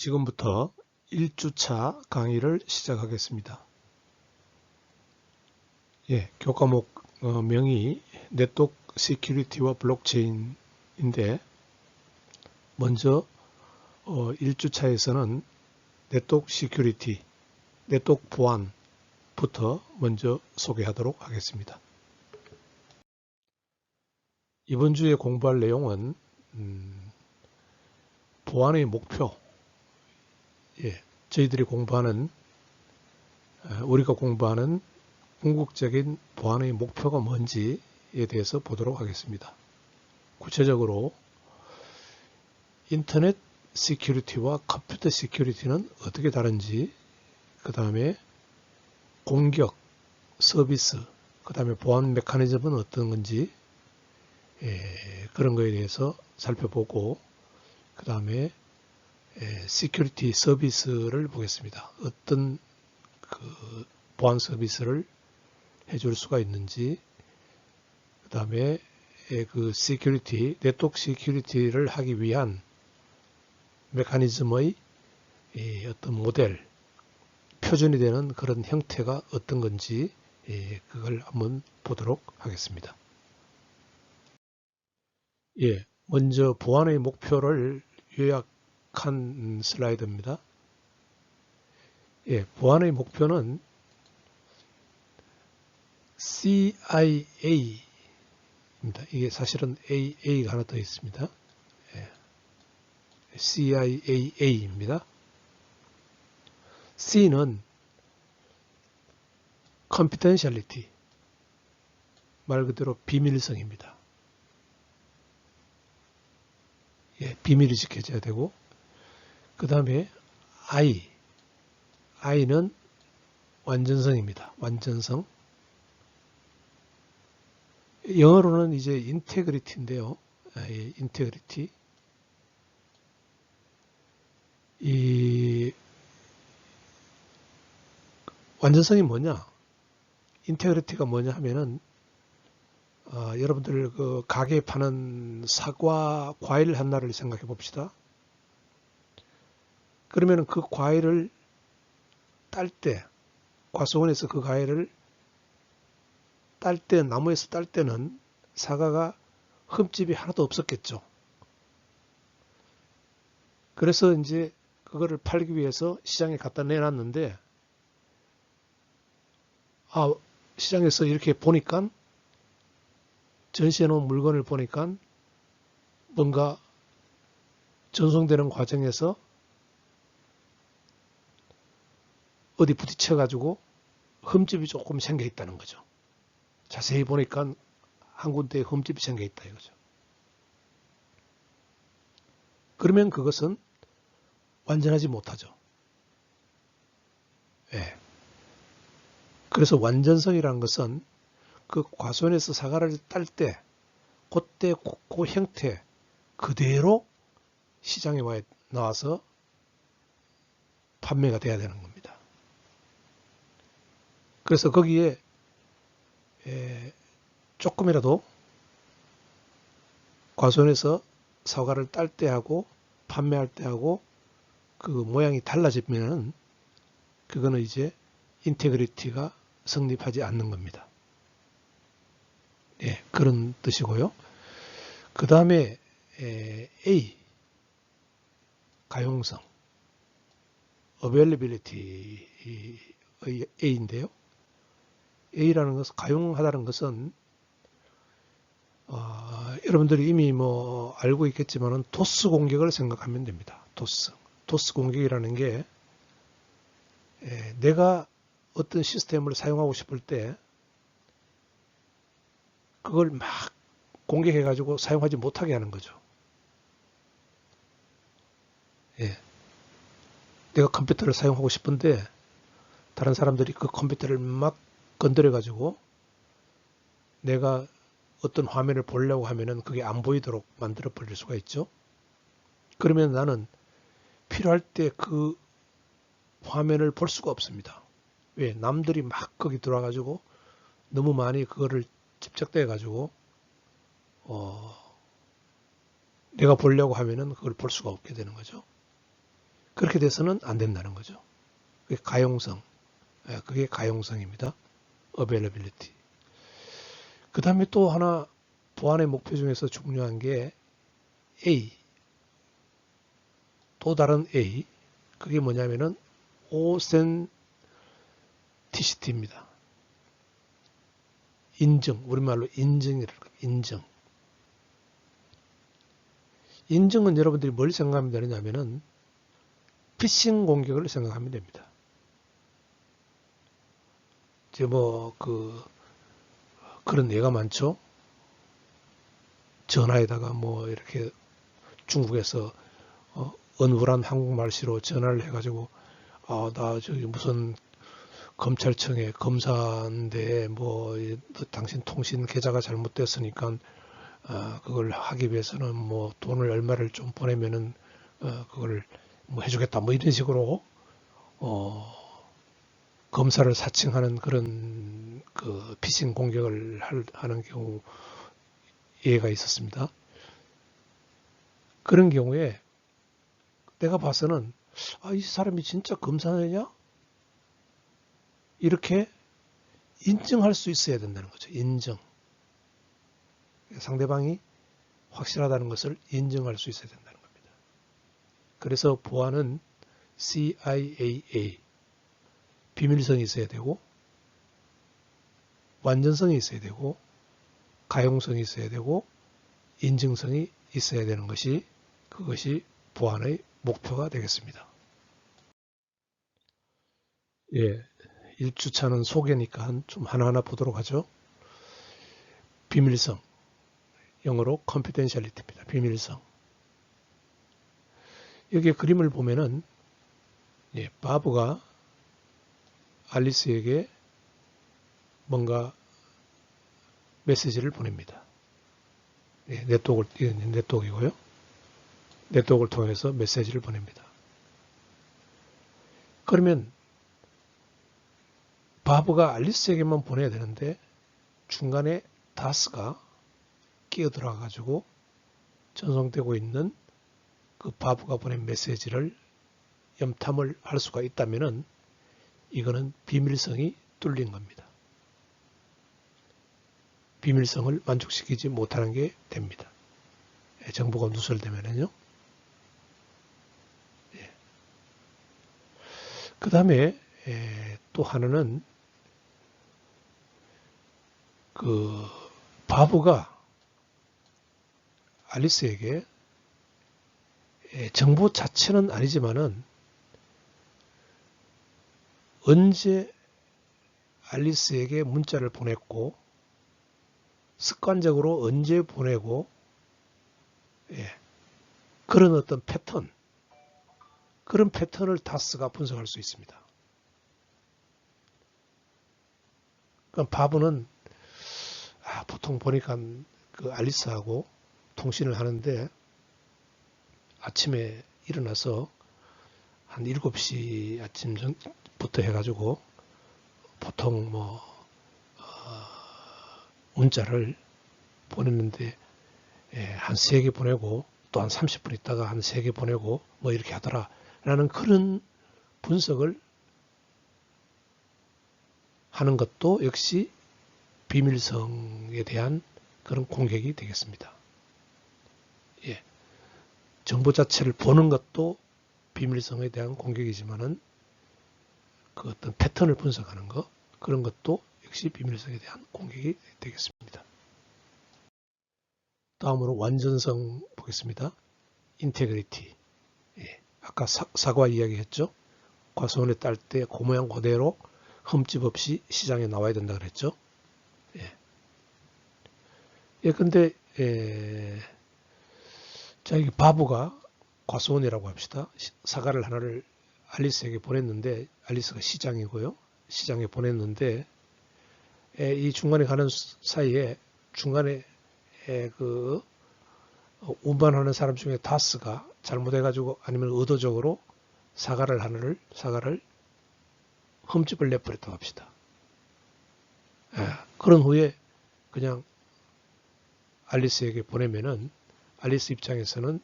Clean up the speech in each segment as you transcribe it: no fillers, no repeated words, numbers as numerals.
지금부터 1주차 강의를 시작하겠습니다. 교과목 명이 네트워크 시큐리티와 블록체인인데 먼저 1주차에서는 네트워크 시큐리티, 네트워크 보안부터 먼저 소개하도록 하겠습니다. 이번 주에 공부할 내용은 보안의 목표, 우리가 공부하는 궁극적인 보안의 목표가 뭔지에 대해서 보도록 하겠습니다. 구체적으로 인터넷 시큐리티와 컴퓨터 시큐리티는 어떻게 다른지, 그 다음에 공격, 서비스, 그 다음에 보안 메커니즘은 어떤 건지 그런 거에 대해서 살펴보고, 그 다음에 시큐리티 서비스를 보겠습니다. 어떤 보안 서비스를 해줄 수가 있는지, 그 다음에 네트워크 시큐리티를 하기 위한 메커니즘의 어떤 모델, 표준이 되는 그런 형태가 어떤 건지 그걸 한번 보도록 하겠습니다. 먼저 보안의 목표를 요약한 슬라이드입니다. 보안의 목표는 CIA입니다. 이게 사실은 AA가 하나 더 있습니다. CIAA입니다. C는 confidentiality, 말 그대로 비밀성입니다. 비밀이 지켜져야 되고, 그 다음에 I는 완전성입니다. 완전성. 영어로는 이제 인테그리티인데요. 인테그리티. 이 완전성이 뭐냐? 인테그리티가 뭐냐 하면은 여러분들 그 가게에 파는 사과 과일 하나를 생각해 봅시다. 그러면 그 과일을 딸 때, 과수원에서 그 과일을 딸 때, 나무에서 딸 때는 사과가 흠집이 하나도 없었겠죠. 그래서 이제 그거를 팔기 위해서 시장에 갖다 내놨는데, 시장에서 이렇게 보니까, 전시해 놓은 물건을 보니까 뭔가 전송되는 과정에서 어디 부딪혀 가지고 흠집이 조금 생겨 있다는 거죠. 자세히 보니까 한 군데에 흠집이 생겨 있다 이거죠. 그러면 그것은 완전하지 못하죠. 그래서 완전성이라는 것은 그 과수원에서 사과를 딸 때 그때 그 형태 그대로 시장에 나와서 판매가 돼야 되는 겁니다. 그래서 거기에 조금이라도 과수원에서 사과를 딸 때하고 판매할 때하고 그 모양이 달라지면 그거는 이제 인테그리티가 성립하지 않는 겁니다. 그런 뜻이고요. 그 다음에 A, 가용성, availability의 A인데요. A라는 것은 가용하다는 것은 여러분들이 이미 알고 있겠지만은 도스 공격을 생각하면 됩니다. 도스 공격이라는 게 내가 어떤 시스템을 사용하고 싶을 때 그걸 막 공격해 가지고 사용하지 못하게 하는 거죠. 내가 컴퓨터를 사용하고 싶은데 다른 사람들이 그 컴퓨터를 막 건드려 가지고 내가 어떤 화면을 보려고 하면은 그게 안 보이도록 만들어 버릴 수가 있죠. 그러면 나는 필요할 때 그 화면을 볼 수가 없습니다. 왜? 남들이 막 거기 들어와 가지고 너무 많이 그거를 집적돼 가지고 내가 보려고 하면은 그걸 볼 수가 없게 되는 거죠. 그렇게 돼서는 안 된다는 거죠. 그게 가용성. 그게 가용성입니다. availability. 그 다음에 또 하나 보안의 목표 중에서 중요한 게 A. 또 다른 A. 그게 뭐냐면은 authenticity입니다. 인증. 우리말로 인증이랄까. 인증. 인증은 여러분들이 뭘 생각하면 되느냐면은 피싱 공격을 생각하면 됩니다. 이제 그런 예가 많죠. 전화에다가 이렇게 중국에서 은울한 한국말씨로 전화를 해가지고 나 저기 무슨 검찰청에 검사인데 당신 통신 계좌가 잘못됐으니까 그걸 하기 위해서는 돈을 얼마를 좀 보내면은 그걸 해주겠다 이런 식으로 검사를 사칭하는 그런 그 피싱 공격을 하는 경우 예가 있었습니다. 그런 경우에 내가 봐서는 이 사람이 진짜 검사냐? 이렇게 인증할 수 있어야 된다는 거죠. 인증. 상대방이 확실하다는 것을 인증할 수 있어야 된다는 겁니다. 그래서 보안은 CIAA. 비밀성이 있어야 되고 완전성이 있어야 되고 가용성이 있어야 되고 인증성이 있어야 되는 것이 그것이 보안의 목표가 되겠습니다. 예, 1주차는 소개니까 좀 하나하나 보도록 하죠. 비밀성, 영어로 confidentiality입니다. 비밀성. 여기 그림을 보면은 바브가 알리스에게 뭔가 메시지를 보냅니다. 네트워크이고요. 네트워크를 통해서 메시지를 보냅니다. 그러면 바브가 알리스에게만 보내야 되는데 중간에 다스가 끼어들어 가지고 전송되고 있는 그 바브가 보낸 메시지를 염탐을 할 수가 있다면은 이거는 비밀성이 뚫린 겁니다. 비밀성을 만족시키지 못하는 게 됩니다. 정보가 누설되면은요. 그 다음에 또 하나는 그 바브가 알리스에게 정보 자체는 아니지만은 언제 알리스에게 문자를 보냈고 습관적으로 언제 보내고 그런 어떤 패턴, 그런 패턴을 다스가 분석할 수 있습니다. 그럼 바브는 보통 보니까 그 알리스하고 통신을 하는데 아침에 일어나서 한 7시 아침부터 해가지고 보통 문자를 보냈는데 한 3개 보내고 또 한 30분 있다가 한 3개 보내고 이렇게 하더라 라는 그런 분석을 하는 것도 역시 비밀성에 대한 그런 공격이 되겠습니다. 정보 자체를 보는 것도 비밀성에 대한 공격이지만은 그 어떤 패턴을 분석하는 것, 그런 것도 역시 비밀성에 대한 공격이 되겠습니다. 다음으로 완전성 보겠습니다. 인테그리티. 아까 사과 이야기했죠. 과수원에 딸 때 그 모양 그대로 흠집 없이 시장에 나와야 된다 그랬죠. 근데 자, 이 바보가 과수원이라고 합시다. 사과를 하나를 알리스에게 보냈는데 알리스가 시장이고요. 시장에 보냈는데 이 중간에 가는 사이에 중간에 그 운반하는 사람 중에 다스가 잘못해가지고 아니면 의도적으로 사과를 흠집을 내버렸다고 합시다. 그런 후에 그냥 알리스에게 보내면은 알리스 입장에서는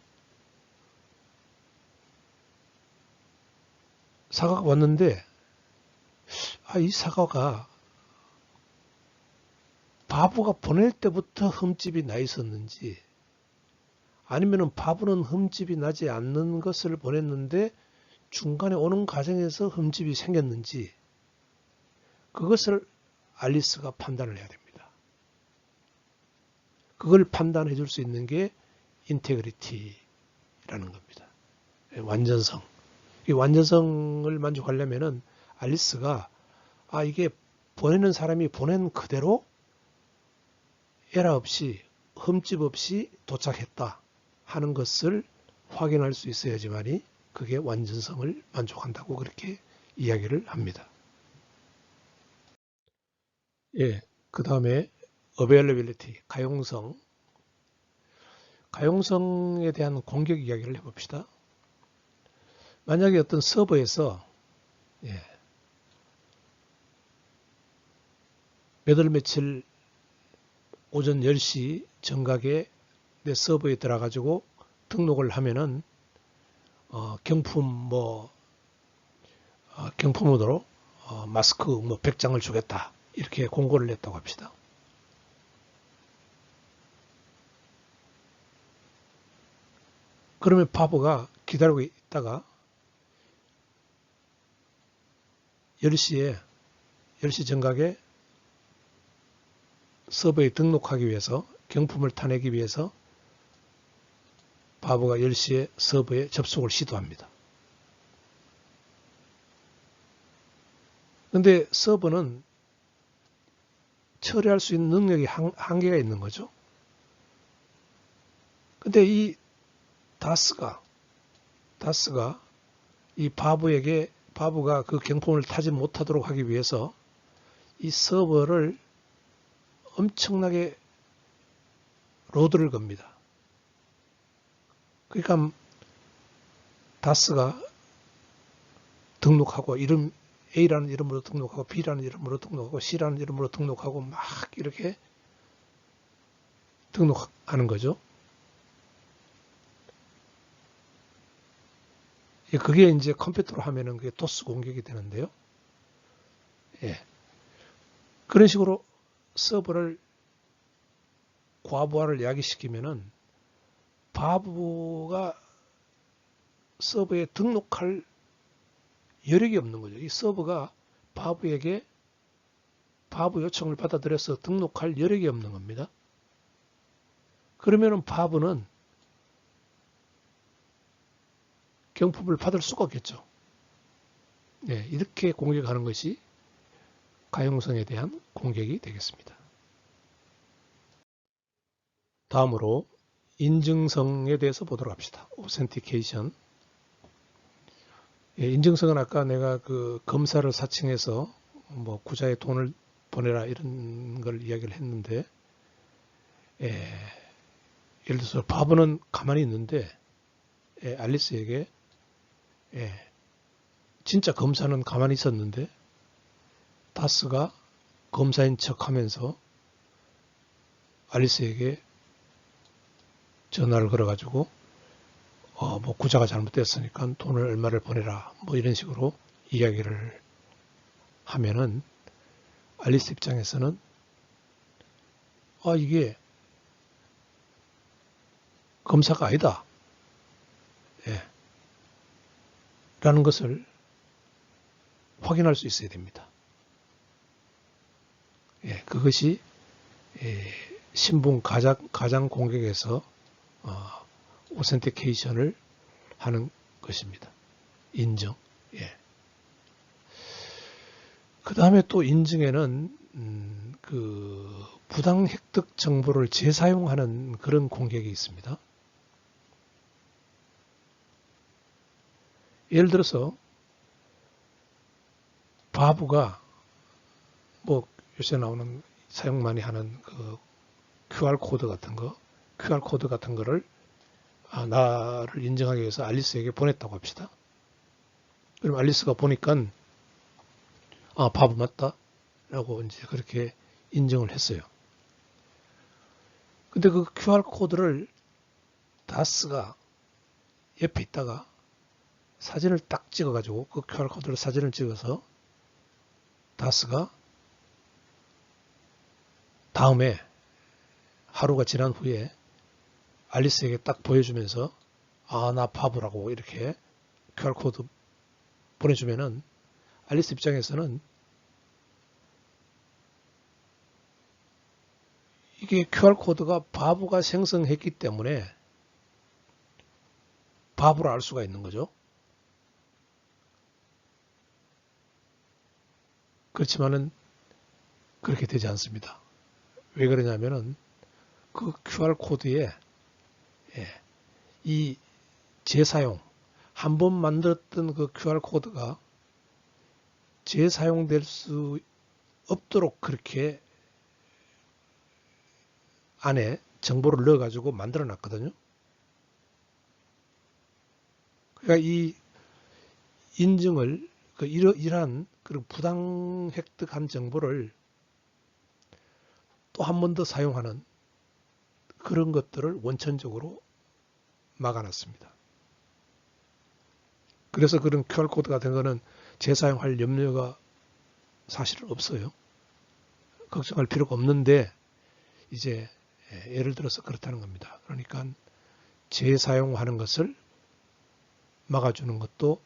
사과가 왔는데 이 사과가 바보가 보낼 때부터 흠집이 나 있었는지 아니면은 바보는 흠집이 나지 않는 것을 보냈는데 중간에 오는 과정에서 흠집이 생겼는지 그것을 앨리스가 판단을 해야 됩니다. 그걸 판단해 줄 수 있는 게 인테그리티라는 겁니다. 완전성. 이 완전성을 만족하려면은 앨리스가 이게 보내는 사람이 보낸 그대로 에러 없이 흠집 없이 도착했다 하는 것을 확인할 수 있어야지만이 그게 완전성을 만족한다고 그렇게 이야기를 합니다. 예, 그 다음에 availability, 가용성. 가용성에 대한 공격 이야기를 해봅시다. 만약에 어떤 서버에서 몇 월 며칠 오전 10시 정각에 내 서버에 들어가지고 등록을 하면은 경품으로 마스크 100장을 주겠다 이렇게 공고를 냈다고 합시다. 그러면 바보가 기다리고 있다가 10시 정각에 서버에 등록하기 위해서 경품을 타내기 위해서 바보가 10시에 서버에 접속을 시도합니다. 그런데 서버는 처리할 수 있는 능력이 한계가 있는 거죠. 근데 이 다스가 이 바보가 그 경품을 타지 못하도록 하기 위해서 이 서버를 엄청나게 로드를 겁니다. 그러니까 다스가 등록하고 A라는 이름으로 등록하고 B라는 이름으로 등록하고 C라는 이름으로 등록하고 막 이렇게 등록하는 거죠. 그게 이제 컴퓨터로 하면은 그게 도스 공격이 되는데요. 그런 식으로 서버를 과부하를 야기시키면은 바보가 서버에 등록할 여력이 없는 거죠. 이 서버가 바보에게 바보 요청을 받아들여서 등록할 여력이 없는 겁니다. 그러면은 바보는 경품을 받을 수가 없겠죠. 이렇게 공격하는 것이 가용성에 대한 공격이 되겠습니다. 다음으로 인증성에 대해서 보도록 합시다. 오센티케이션. 인증성은 아까 내가 그 검사를 사칭해서 구자에 돈을 보내라 이런 걸 이야기를 했는데, 예를 들어서 바보는 가만히 있는데 앨리스에게 진짜 검사는 가만히 있었는데 다스가 검사인 척하면서 앨리스에게 전화를 걸어가지고 구자가 잘못됐으니까 돈을 얼마를 보내라 이런 식으로 이야기를 하면은 앨리스 입장에서는 이게 검사가 아니다 라는 것을 확인할 수 있어야 됩니다. 그것이 신분 가장 공격에서 오센티케이션을 하는 것입니다. 인증. 그 다음에 또 인증에는 그 부당 획득 정보를 재사용하는 그런 공격이 있습니다. 예를 들어서 바보가 요새 나오는 사용 많이 하는 그 QR 코드 같은 거를 나를 인정하기 위해서 앨리스에게 보냈다고 합시다. 그럼 앨리스가 보니까 바보 맞다 라고 이제 그렇게 인정을 했어요. 근데 그 QR 코드를 다스가 옆에 있다가 사진을 딱 찍어가지고 그 QR코드를 사진을 찍어서 다스가 다음에 하루가 지난 후에 알리스에게 딱 보여주면서 아, 나 바보라고 이렇게 QR코드 보내주면은 알리스 입장에서는 이게 QR코드가 바보가 생성했기 때문에 바보를 알 수가 있는 거죠. 그렇지만은 그렇게 되지 않습니다. 왜 그러냐면은 그 QR코드에 이 재사용, 한 번 만들었던 그 QR코드가 재사용될 수 없도록 그렇게 안에 정보를 넣어가지고 만들어 놨거든요. 그러니까 이 인증을, 이러한 부당 획득한 정보를 또 한 번 더 사용하는 그런 것들을 원천적으로 막아놨습니다. 그래서 그런 QR코드 같은 거는 재사용할 염려가 사실은 없어요. 걱정할 필요가 없는데 이제 예를 들어서 그렇다는 겁니다. 그러니까 재사용하는 것을 막아주는 것도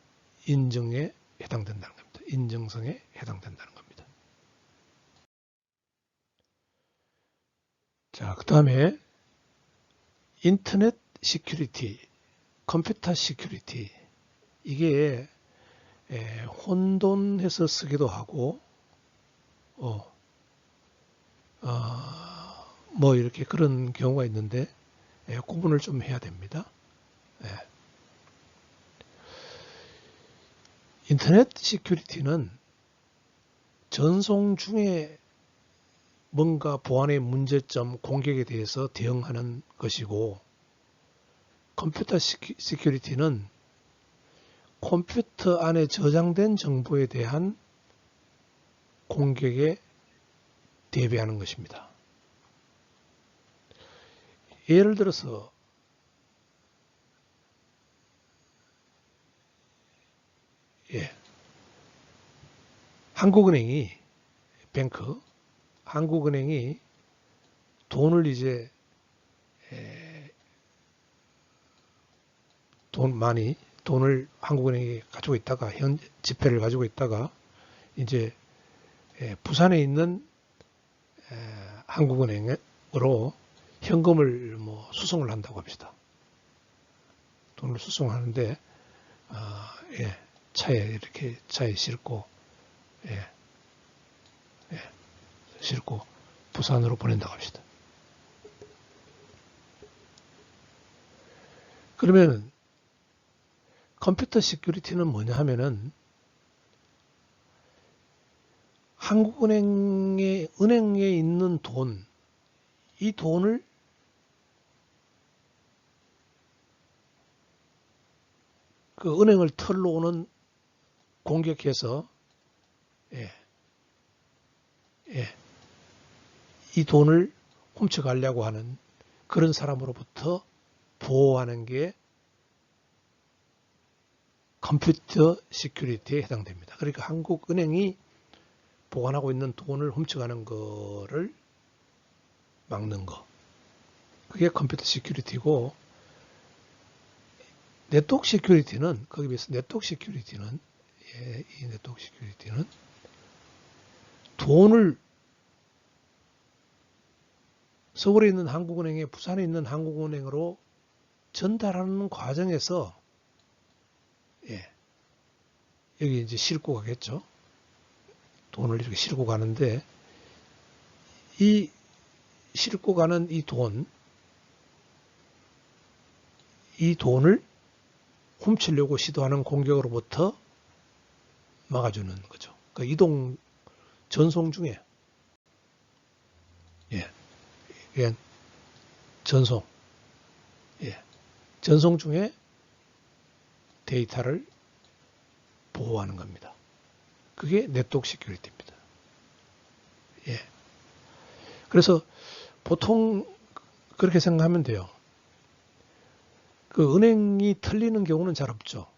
인증에 해당된다는 겁니다. 인증성에 해당된다는 겁니다. 자, 그 다음에 인터넷 시큐리티, 컴퓨터 시큐리티, 이게 혼돈해서 쓰기도 하고 뭐 이렇게 그런 경우가 있는데 구분을 좀 해야 됩니다. 인터넷 시큐리티는 전송 중에 뭔가 보안의 문제점, 공격에 대해서 대응하는 것이고, 컴퓨터 시큐리티는 컴퓨터 안에 저장된 정보에 대한 공격에 대비하는 것입니다. 예를 들어서 한국은행이 한국은행이 돈을 이제 돈을 한국은행이 가지고 있다가 지폐를 가지고 있다가 이제 부산에 있는 한국은행으로 현금을 수송을 한다고 합시다. 돈을 수송하는데 차에 싣고 싣고 부산으로 보낸다고 합시다. 그러면 컴퓨터 시큐리티는 뭐냐 하면은 한국은행의 은행에 있는 돈, 이 돈을 그 은행을 털러 오는 공격해서 이 돈을 훔쳐가려고 하는 그런 사람으로부터 보호하는 게 컴퓨터 시큐리티에 해당됩니다. 그러니까 한국은행이 보관하고 있는 돈을 훔쳐가는 거를 막는 거. 그게 컴퓨터 시큐리티고, 네트워크 시큐리티는, 거기에 비해서 네트워크 시큐리티는, 이 네트워크 시큐리티는 돈을 서울에 있는 한국은행에 부산에 있는 한국은행으로 전달하는 과정에서 여기 이제 싣고 가겠죠. 돈을 이렇게 싣고 가는데 이 싣고 가는 이 돈을 훔치려고 시도하는 공격으로부터 막아주는 거죠. 그 이동 전송 중에 전송 중에 데이터를 보호하는 겁니다. 그게 네트워크 시큐리티입니다. 그래서 보통 그렇게 생각하면 돼요. 그 은행이 털리는 경우는 잘 없죠.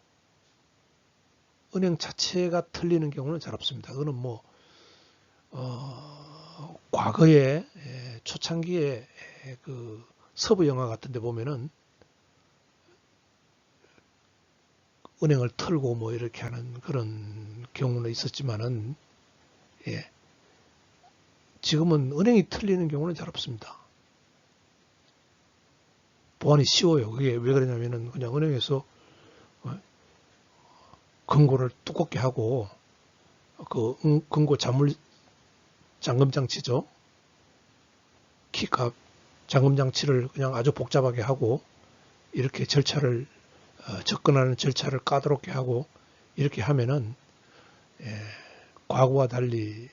은행 자체가 틀리는 경우는 잘 없습니다. 그거는 뭐 과거에 초창기에 그 서부 영화 같은 데 보면은 은행을 털고 뭐 이렇게 하는 그런 경우는 있었지만은 예, 지금은 은행이 틀리는 경우는 잘 없습니다. 보안이 쉬워요. 그게 왜 그러냐면은 그냥 은행에서 금고를 두껍게 하고 그 금고 잠금 장치죠. 키값 잠금 장치를 그냥 아주 복잡하게 하고 이렇게 절차를 접근하는 절차를 까다롭게 하고 이렇게 하면은 과거와 달리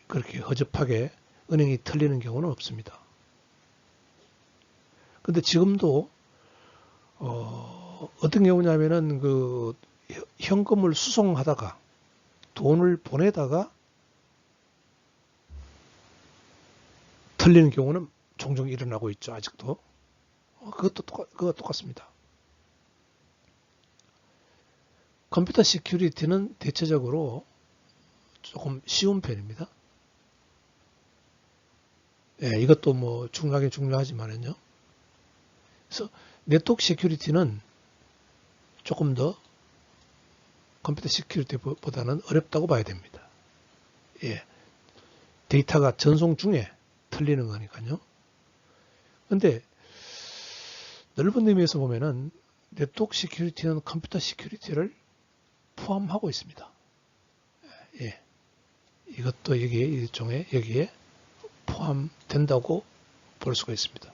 그렇게 허접하게 은행이 틀리는 경우는 없습니다. 근데 지금도 어떤 경우냐면은 그 현금을 수송하다가 돈을 보내다가 틀리는 경우는 종종 일어나고 있죠. 아직도. 그것도 똑같습니다. 컴퓨터 시큐리티는 대체적으로 조금 쉬운 편입니다. 예, 이것도 뭐 중요하긴 중요하지만은요. 그래서 네트워크 시큐리티는 조금 더 컴퓨터 시큐리티보다는 어렵다고 봐야 됩니다. 예, 데이터가 전송 중에 틀리는 거니까요. 근데 넓은 의미에서 보면은 네트워크 시큐리티는 컴퓨터 시큐리티를 포함하고 있습니다. 예, 이것도 여기에 일종의 여기에 포함된다고 볼 수가 있습니다.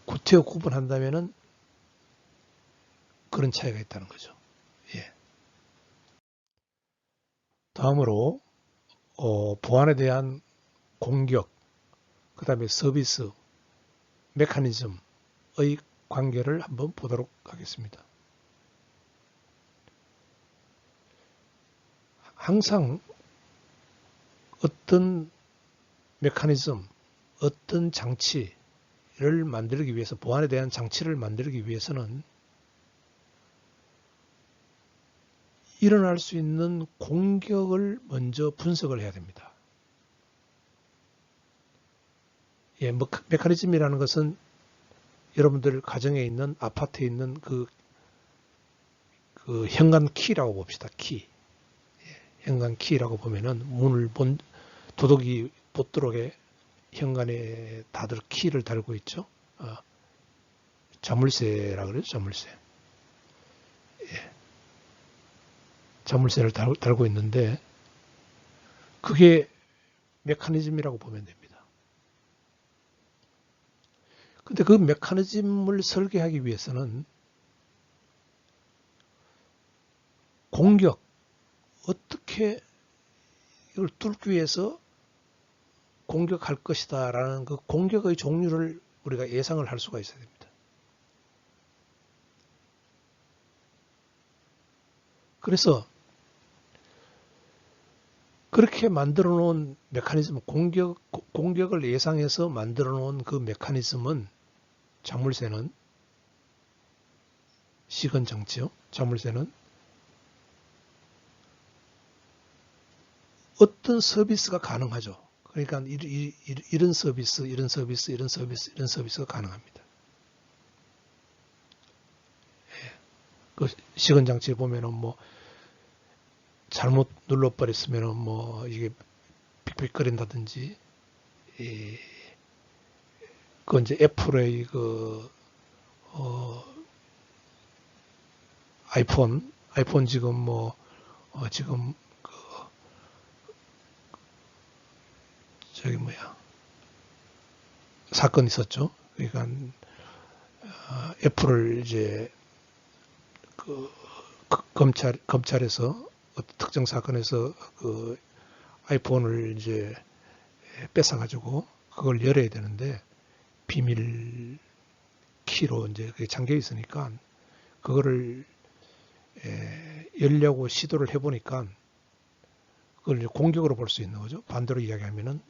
구태여 구분한다면은 그런 차이가 있다는 거죠. 예. 다음으로 보안에 대한 공격, 그 다음에 서비스, 메커니즘의 관계를 한번 보도록 하겠습니다. 항상 어떤 메커니즘, 어떤 장치를 만들기 위해서, 보안에 대한 장치를 만들기 위해서는 일어날 수 있는 공격을 먼저 분석을 해야 됩니다. 예, 메커니즘이라는 것은 여러분들 가정에 있는 아파트에 있는 그 현관 키라고 봅시다. 키. 현관 키라고 보면은 문을 도둑이 못 들어오게 현관에 다들 키를 달고 있죠. 자물쇠라 그래요. 자물쇠. 예, 자물쇠를 달고 있는데 그게 메커니즘이라고 보면 됩니다. 근데 그 메커니즘을 설계하기 위해서는 공격, 어떻게 이걸 뚫기 위해서 공격할 것이다 라는 그 공격의 종류를 우리가 예상을 할 수가 있어야 됩니다. 그래서 그렇게 만들어 놓은 메커니즘, 공격을 예상해서 만들어 놓은 그 메커니즘은 자물쇠는 시건 장치요. 자물쇠는 어떤 서비스가 가능하죠. 그러니까 이런 서비스, 이런 서비스, 이런 서비스, 이런 서비스가 가능합니다. 그 시건 장치에 보면은 뭐 잘못 눌러버렸으면은 뭐 이게 삑삑거린다든지, 그 이제 애플의 아이폰 지금 뭐 지금 저기 뭐야 사건 있었죠. 그러니까 애플을 이제 그 검찰에서 특정 사건에서 그 아이폰을 이제 뺏어가지고 그걸 열어야 되는데 비밀 키로 이제 그게 잠겨 있으니까 그거를 열려고 시도를 해보니까 그걸 공격으로 볼 수 있는 거죠. 반대로 이야기하면은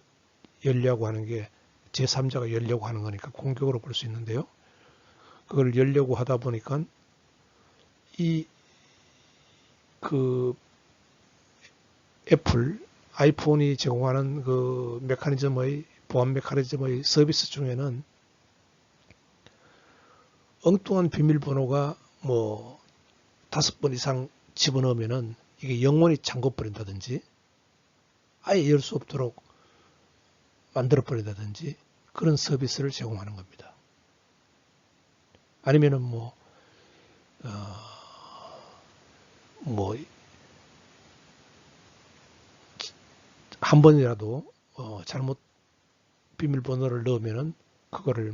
열려고 하는 게 제3자가 열려고 하는 거니까 공격으로 볼 수 있는데요. 그걸 열려고 하다 보니까 이 그 애플 아이폰이 제공하는 그 메커니즘의 보안 메커니즘의 서비스 중에는 엉뚱한 비밀번호가 뭐 5번 이상 집어넣으면은 이게 영원히 잠궈 버린다든지 아예 열 수 없도록 만들어 버린다든지 그런 서비스를 제공하는 겁니다. 아니면은 뭐 한 번이라도 잘못 비밀번호를 넣으면은 그거를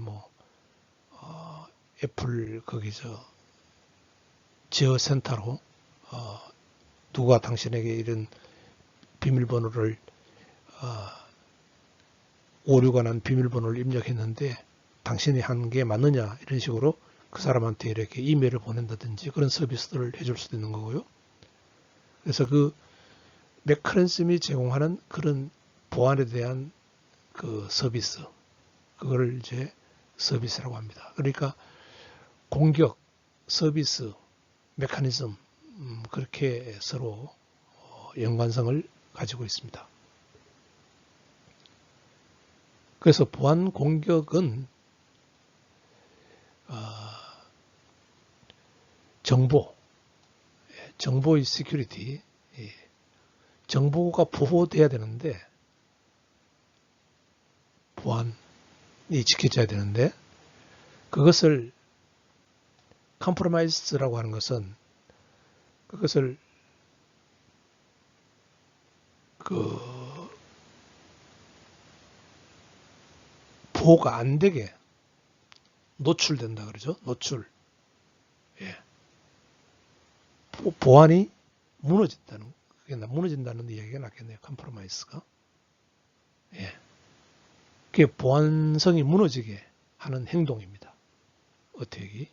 애플 거기서 제어 센터로 누가 당신에게 이런 비밀번호를 오류가 난 비밀번호를 입력했는데 당신이 한 게 맞느냐 이런 식으로 그 사람한테 이렇게 이메일을 보낸다든지 그런 서비스들을 해줄 수도 있는 거고요. 그래서 그 메커니즘이 제공하는 그런 보안에 대한 그 서비스, 그거를 이제 서비스라고 합니다. 그러니까 공격, 서비스, 메커니즘 그렇게 서로 연관성을 가지고 있습니다. 그래서 보안 공격은 정보의 시큐리티, 정보가 보호돼야 되는데 보안이 지켜져야 되는데 그것을 컴프로마이즈라고 하는 것은 그것을 그 보호가 안 되게 노출된다 그러죠. 노출. 예. 보안이 무너진다는 그게 무너진다는 이야기가 낫겠네요. 컴프로마이즈가. 예. 그게 보안성이 무너지게 하는 행동입니다. 어택이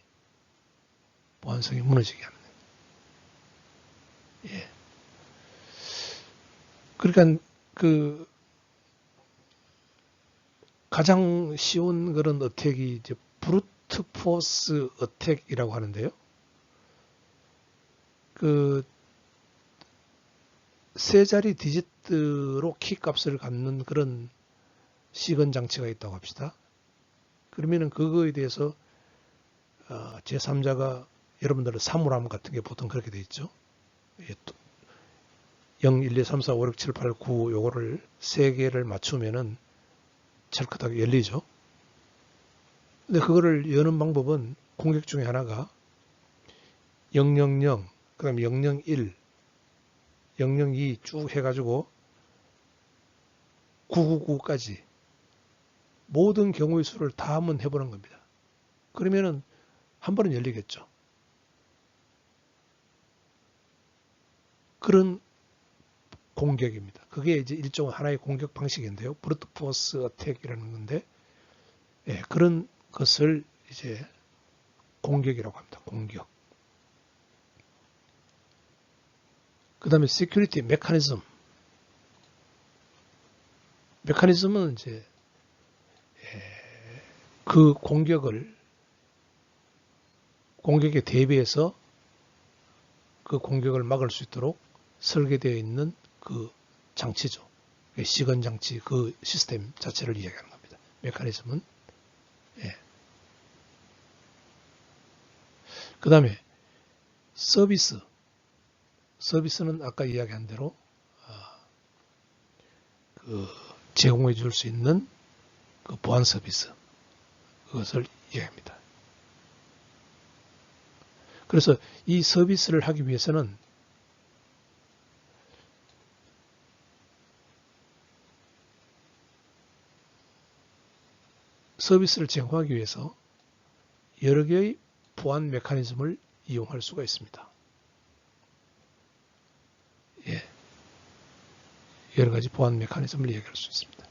보안성이 무너지게 하는. 예. 그러니까 그 가장 쉬운 그런 어택이 이제 브루트 포스 어택이라고 하는데요. 그 세 자리 디지트로 키 값을 갖는 그런 시건 장치가 있다고 합시다. 그러면은 그거에 대해서 제3자가 여러분들은 사물함 같은 게 보통 그렇게 돼 있죠. 0, 1, 2, 3, 4, 5, 6, 7, 8, 9 요거를 3개를 맞추면은 찰크하게 열리죠. 근데 그거를 여는 방법은 공격 중에 하나가 000, 그 다음에 001, 002 쭉 해가지고 999까지 모든 경우의 수를 다 한번 해보는 겁니다. 그러면은 한 번은 열리겠죠. 그런 공격입니다. 그게 이제 일종의 하나의 공격 방식인데요. 브루트 포스 어택이라는 건데, 예, 그런 것을 이제 공격이라고 합니다. 공격. 그 다음에 시큐리티 메커니즘. 메커니즘은 이제 그 공격에 대비해서 그 공격을 막을 수 있도록 설계되어 있는 그 장치죠. 시건 장치 그 시스템 자체를 이야기하는 겁니다. 메커니즘은. 예. 그 다음에 서비스는 아까 이야기한 대로 그 제공해 줄 수 있는 그 보안 서비스 그것을 이야기합니다. 그래서 이 서비스를 하기 위해서는 서비스를 제공하기 위해서 여러 개의 보안 메커니즘을 이용할 수가 있습니다. 예, 여러 가지 보안 메커니즘을 이야기할 수 있습니다.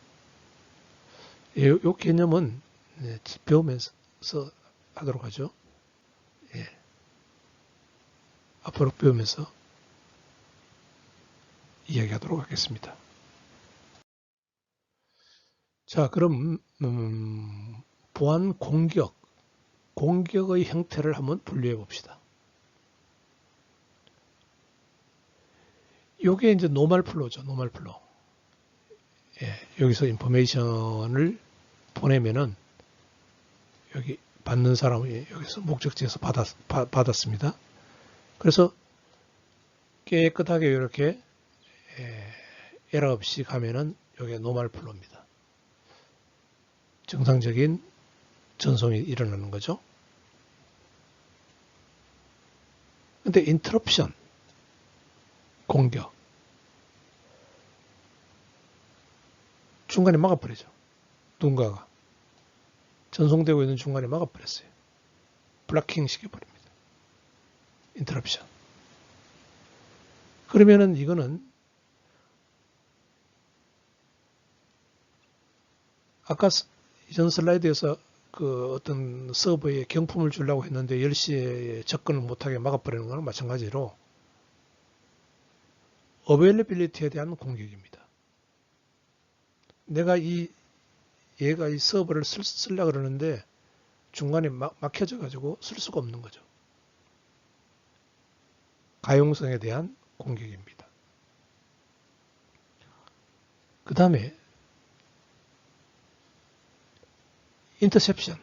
이 개념은 배우면서 하도록 하죠. 예, 앞으로 배우면서 이야기하도록 하겠습니다. 자, 그럼 보안 공격의 형태를 한번 분류해 봅시다. 요게 이제 노멀 플로죠. 노멀 플로. 예, 여기서 인포메이션을 보내면은 여기 받는 사람이 여기서 목적지에서 받았습니다. 그래서 깨끗하게 이렇게 에러 없이 가면은 이게 노멀 플로입니다. 정상적인 전송이 일어나는 거죠. 근데 인터럽션, 공격, 중간에 막아버리죠. 누군가가 전송되고 있는 중간에 막아버렸어요. 블락킹 시켜버립니다. 인터럽션. 그러면은 이거는 아까 이전 슬라이드에서 그 어떤 서버에 경품을 주려고 했는데 10시에 접근을 못하게 막아버리는 거랑 마찬가지로 어베일러빌리티에 대한 공격입니다. 내가 얘가 이 서버를 쓰려고 그러는데 중간에 막혀져 가지고 쓸 수가 없는 거죠. 가용성에 대한 공격입니다. 그 다음에 인터셉션.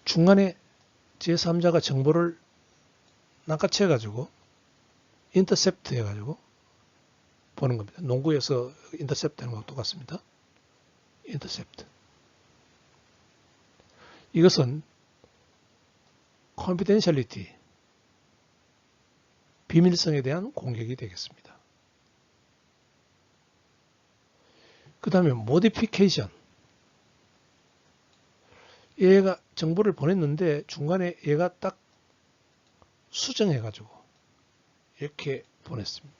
중간에 제3자가 정보를 낚아채 가지고 인터셉트 해 가지고 보는 겁니다. 농구에서 인터셉트 하는 것과 똑같습니다. 인터셉트. 이것은 confidentiality, 비밀성에 대한 공격이 되겠습니다. 그 다음에 modification. 얘가 정보를 보냈는데 중간에 얘가 딱 수정해가지고 이렇게 보냈습니다.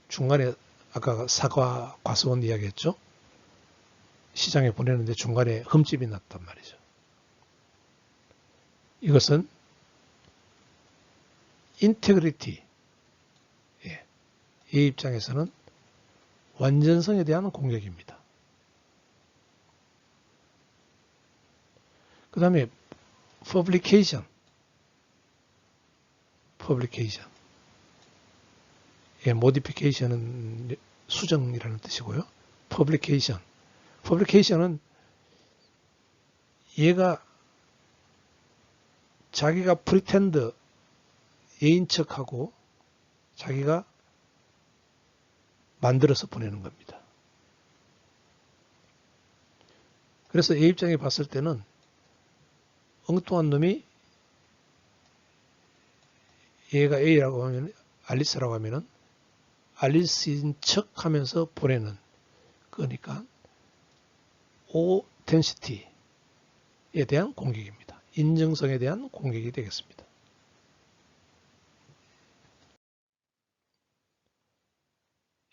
중간에 아까 사과 과수원 이야기했죠. 시장에 보내는데 중간에 흠집이 났단 말이죠. 이것은 인테그리티, 이 입장에서는 완전성에 대한 공격입니다. 그 다음에 publication. modification은 수정이라는 뜻이고요. publication은 얘가 자기가 pretend, 예인 척하고 자기가 만들어서 보내는 겁니다. 그래서 A 입장에 봤을 때는 엉뚱한 놈이 얘가 A라고 하면 알리스라고 하면은 알리스인 척 하면서 보내는 거니까 authenticity에 대한 공격입니다. 인정성에 대한 공격이 되겠습니다.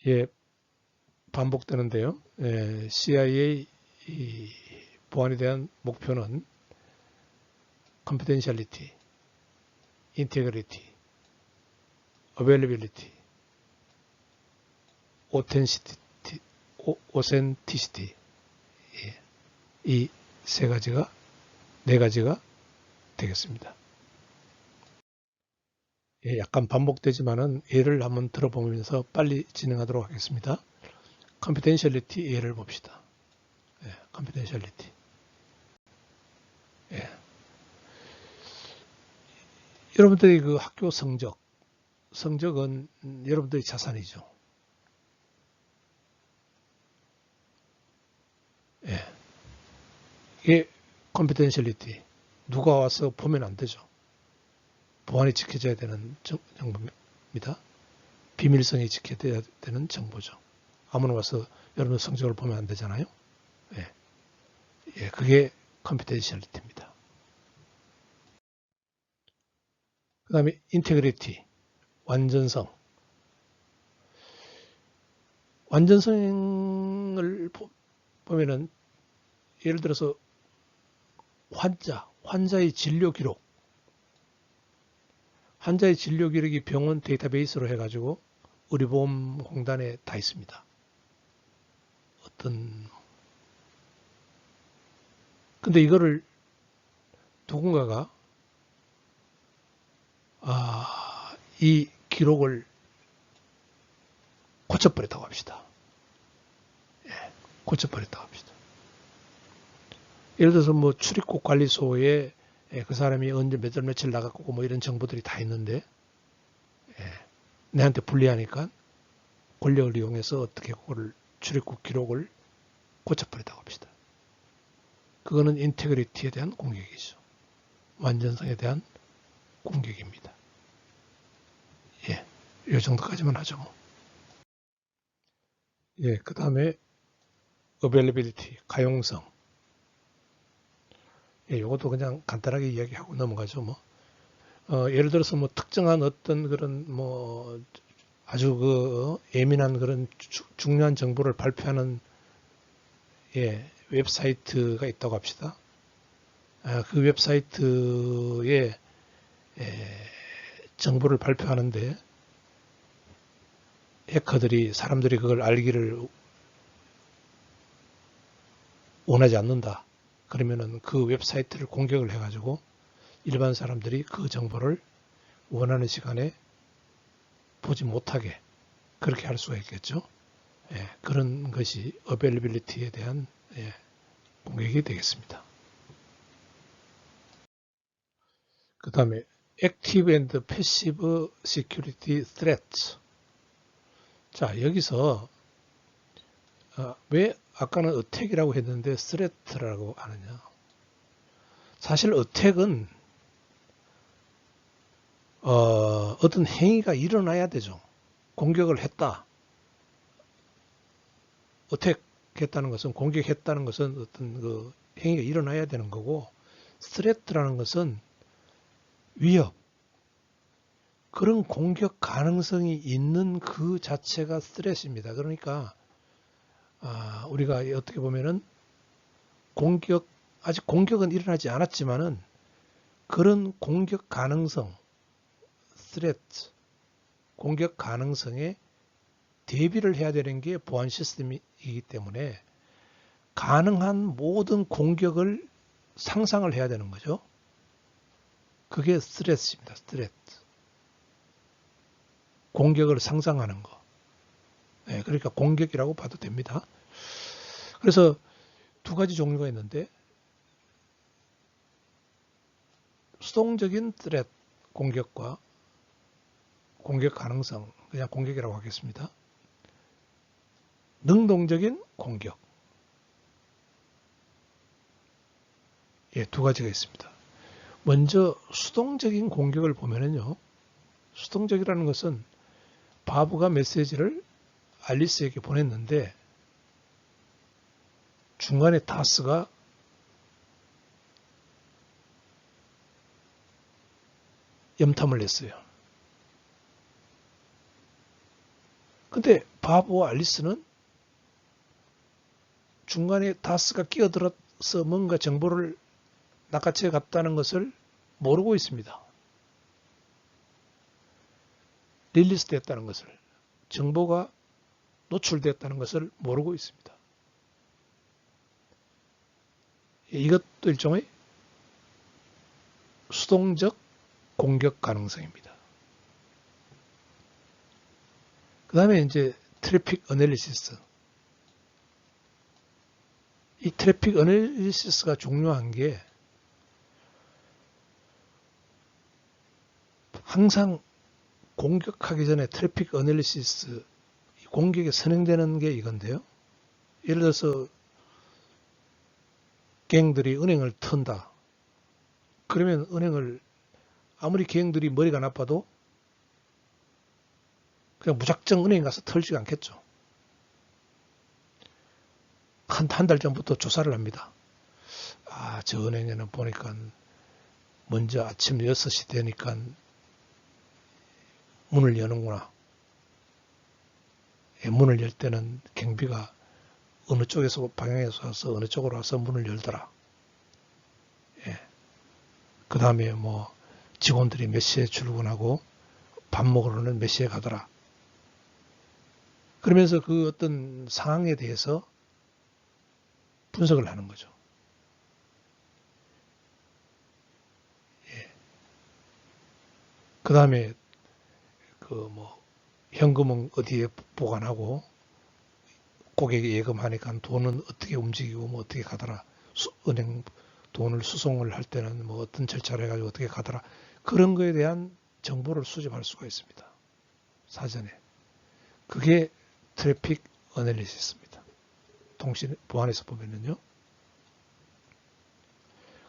예, 반복되는데요. CIA 보안에 대한 목표는 confidentiality, integrity, availability, authenticity, 이 세 가지가, 네 가지가 되겠습니다. 약간 반복되지만은 예를 한번 들어보면서 빨리 진행하도록 하겠습니다. confidentiality 예를 봅시다. confidentiality. 여러분들이 그 학교 성적은 여러분들의 자산이죠. 이게 confidentiality. 누가 와서 보면 안 되죠. 보안이 지켜져야 되는 정보입니다. 비밀성이 지켜져야 되는 정보죠. 아무나 와서 여러분들 성적을 보면 안 되잖아요. 그게 confidentiality입니다. 그 다음에 integrity, 완전성. 완전성을 보면은 예를 들어서 환자의 진료 기록. 환자의 진료 기록이 병원 데이터베이스로 해가지고 의료보험공단에 다 있습니다. 근데 이거를 누군가가 이 기록을 고쳐버렸다고 합시다. 고쳐버렸다고 합시다. 예를 들어서 뭐 출입국 관리소에 그 사람이 언제 몇 월 며칠 나갔고 뭐 이런 정보들이 다 있는데 내한테 불리하니까 권력을 이용해서 어떻게 그걸 출입국 기록을 고쳐버렸다고 합시다. 그거는 인테그리티에 대한 공격이죠. 완전성에 대한 공격입니다. 이 정도까지만 하죠. 뭐. 그 다음에 availability, 가용성. 이것도 그냥 간단하게 이야기하고 넘어가죠. 뭐. 예를 들어서 뭐 특정한 어떤 그런 뭐 아주 그 예민한 그런 중요한 정보를 발표하는 웹사이트가 있다고 합시다. 그 웹사이트에 정보를 발표하는데 해커들이 사람들이 그걸 알기를 원하지 않는다. 그러면은 그 웹사이트를 공격을 해가지고 일반 사람들이 그 정보를 원하는 시간에 보지 못하게 그렇게 할 수가 있겠죠. 그런 것이 availability에 대한 공격이 되겠습니다. 그 다음에 active and passive security threats. 자, 여기서 왜 아까는 attack이라고 했는데 threat라고 하느냐. 사실 attack은 어떤 행위가 일어나야 되죠. 공격을 했다. 어택 했다는 것은 공격했다는 것은 어떤 그 행위가 일어나야 되는 거고 스트레트라는 것은 위협 그런 공격 가능성이 있는 그 자체가 스트레스입니다. 그러니까 우리가 어떻게 보면은 아직 공격은 일어나지 않았지만은 그런 공격 가능성 스트레트 공격 가능성에 대비를 해야 되는 게 보안 시스템이기 때문에 가능한 모든 공격을 상상을 해야 되는 거죠. 그게 스트레스입니다. 스트레스. 공격을 상상하는 거. 그러니까 공격이라고 봐도 됩니다. 그래서 두 가지 종류가 있는데 수동적인 스트레스 공격과 공격 가능성 그냥 공격이라고 하겠습니다. 능동적인 공격. 두 가지가 있습니다. 먼저 수동적인 공격을 보면은요. 수동적이라는 것은 바브가 메시지를 앨리스에게 보냈는데 중간에 다스가 염탐을 했어요. 근데 바브와 앨리스는 중간에 다스가 끼어들어서 뭔가 정보를 낚아채 갔다는 것을 모르고 있습니다. 릴리스 됐다는 것을, 정보가 노출됐다는 것을 모르고 있습니다. 이것도 일종의 수동적 공격 가능성입니다. 그 다음에 이제 트래픽 어널리시스. 이 트래픽 어널리시스가 중요한 게 항상 공격하기 전에 트래픽 어널리시스 공격에 선행되는 게 이건데요. 예를 들어서 갱들이 은행을 턴다. 그러면 은행을 아무리 갱들이 머리가 나빠도 그냥 무작정 은행 가서 털지 않겠죠. 한 달 전부터 조사를 합니다. 저 은행에는 보니까 먼저 아침 6시 되니까 문을 여는구나. 문을 열 때는 경비가 어느 쪽에서 방향에서 와서 어느 쪽으로 와서 문을 열더라. 그 다음에 뭐 직원들이 몇 시에 출근하고 밥 먹으러는 몇 시에 가더라. 그러면서 그 어떤 상황에 대해서 분석을 하는 거죠. 그 다음에 그 뭐 현금은 어디에 보관하고 고객이 예금하니까 돈은 어떻게 움직이고 뭐 어떻게 가더라. 은행 돈을 수송을 할 때는 뭐 어떤 절차를 해가지고 어떻게 가더라. 그런 거에 대한 정보를 수집할 수가 있습니다. 사전에. 그게 트래픽 어널리시스입니다. 통신 보안에서 보면은요.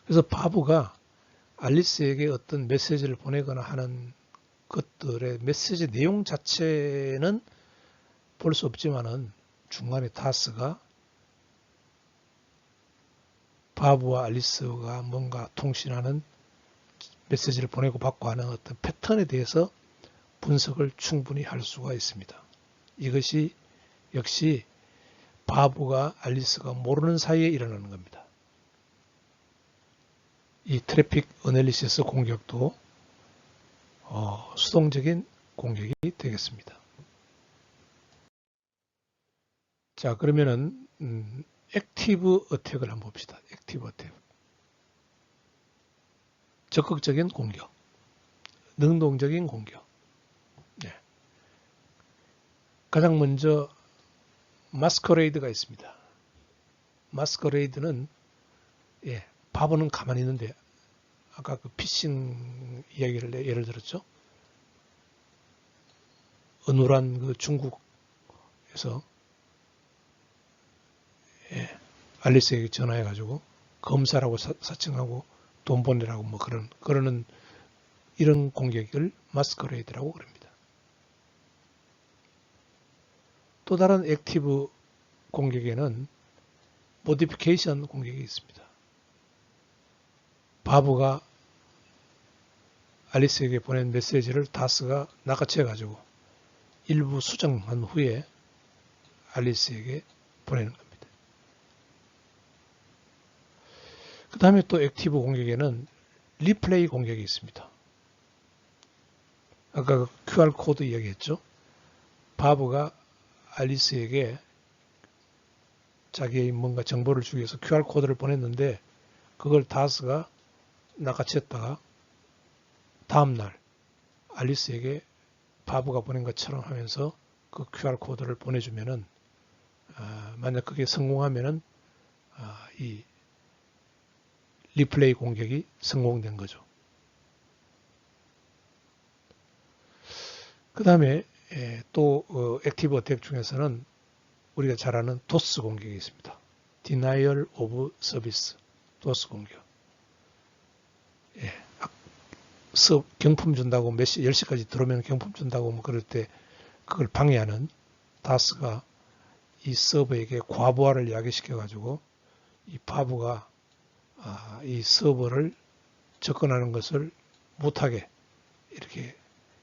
그래서 바브가 알리스에게 어떤 메시지를 보내거나 하는 것들의 메시지 내용 자체는 볼 수 없지만은 중간에 다스가 바브와 알리스가 뭔가 통신하는 메시지를 보내고 받고 하는 어떤 패턴에 대해서 분석을 충분히 할 수가 있습니다. 이것이 역시 바브가 알리스가 모르는 사이에 일어나는 겁니다. 이 트래픽 어널리시스 공격도 수동적인 공격이 되겠습니다. 자, 그러면은 액티브 어택을 한번 봅시다. 액티브 어택. 적극적인 공격, 능동적인 공격. 네. 가장 먼저 마스커레이드가 있습니다. 마스커레이드는 바보는 가만히 있는데 아까 그 피싱 이야기를 예를 들었죠. 어눌한 그 중국에서 알리스에게 전화해가지고 검사라고 사칭하고 돈 보내라고 뭐 그러는 이런 공격을 마스커레이드라고 그럽니다. 또 다른 액티브 공격에는 모디피케이션 공격이 있습니다. 바브가 알리스에게 보낸 메시지를 다스가 낚아채가지고 일부 수정한 후에 알리스에게 보내는 겁니다. 그 다음에 또 액티브 공격에는 리플레이 공격이 있습니다. 아까 그 QR코드 이야기했죠. 바브가 알리스에게 자기의 뭔가 정보를 주기 위해서 QR코드를 보냈는데 그걸 다스가 낚아챘다가 다음날 알리스에게 바브가 보낸 것처럼 하면서 그 QR코드를 보내주면은 만약 그게 성공하면은 이 리플레이 공격이 성공된 거죠. 그 다음에 또 액티브 어택 중에서는 우리가 잘 아는 도스 공격이 있습니다. Denial of Service, 도스 공격. 경품 준다고 몇 시, 10시까지 들어오면 경품 준다고 뭐 그럴 때 그걸 방해하는 다스가 이 서버에게 과부하를 야기시켜가지고 이 바브가 이 서버를 접근하는 것을 못하게 이렇게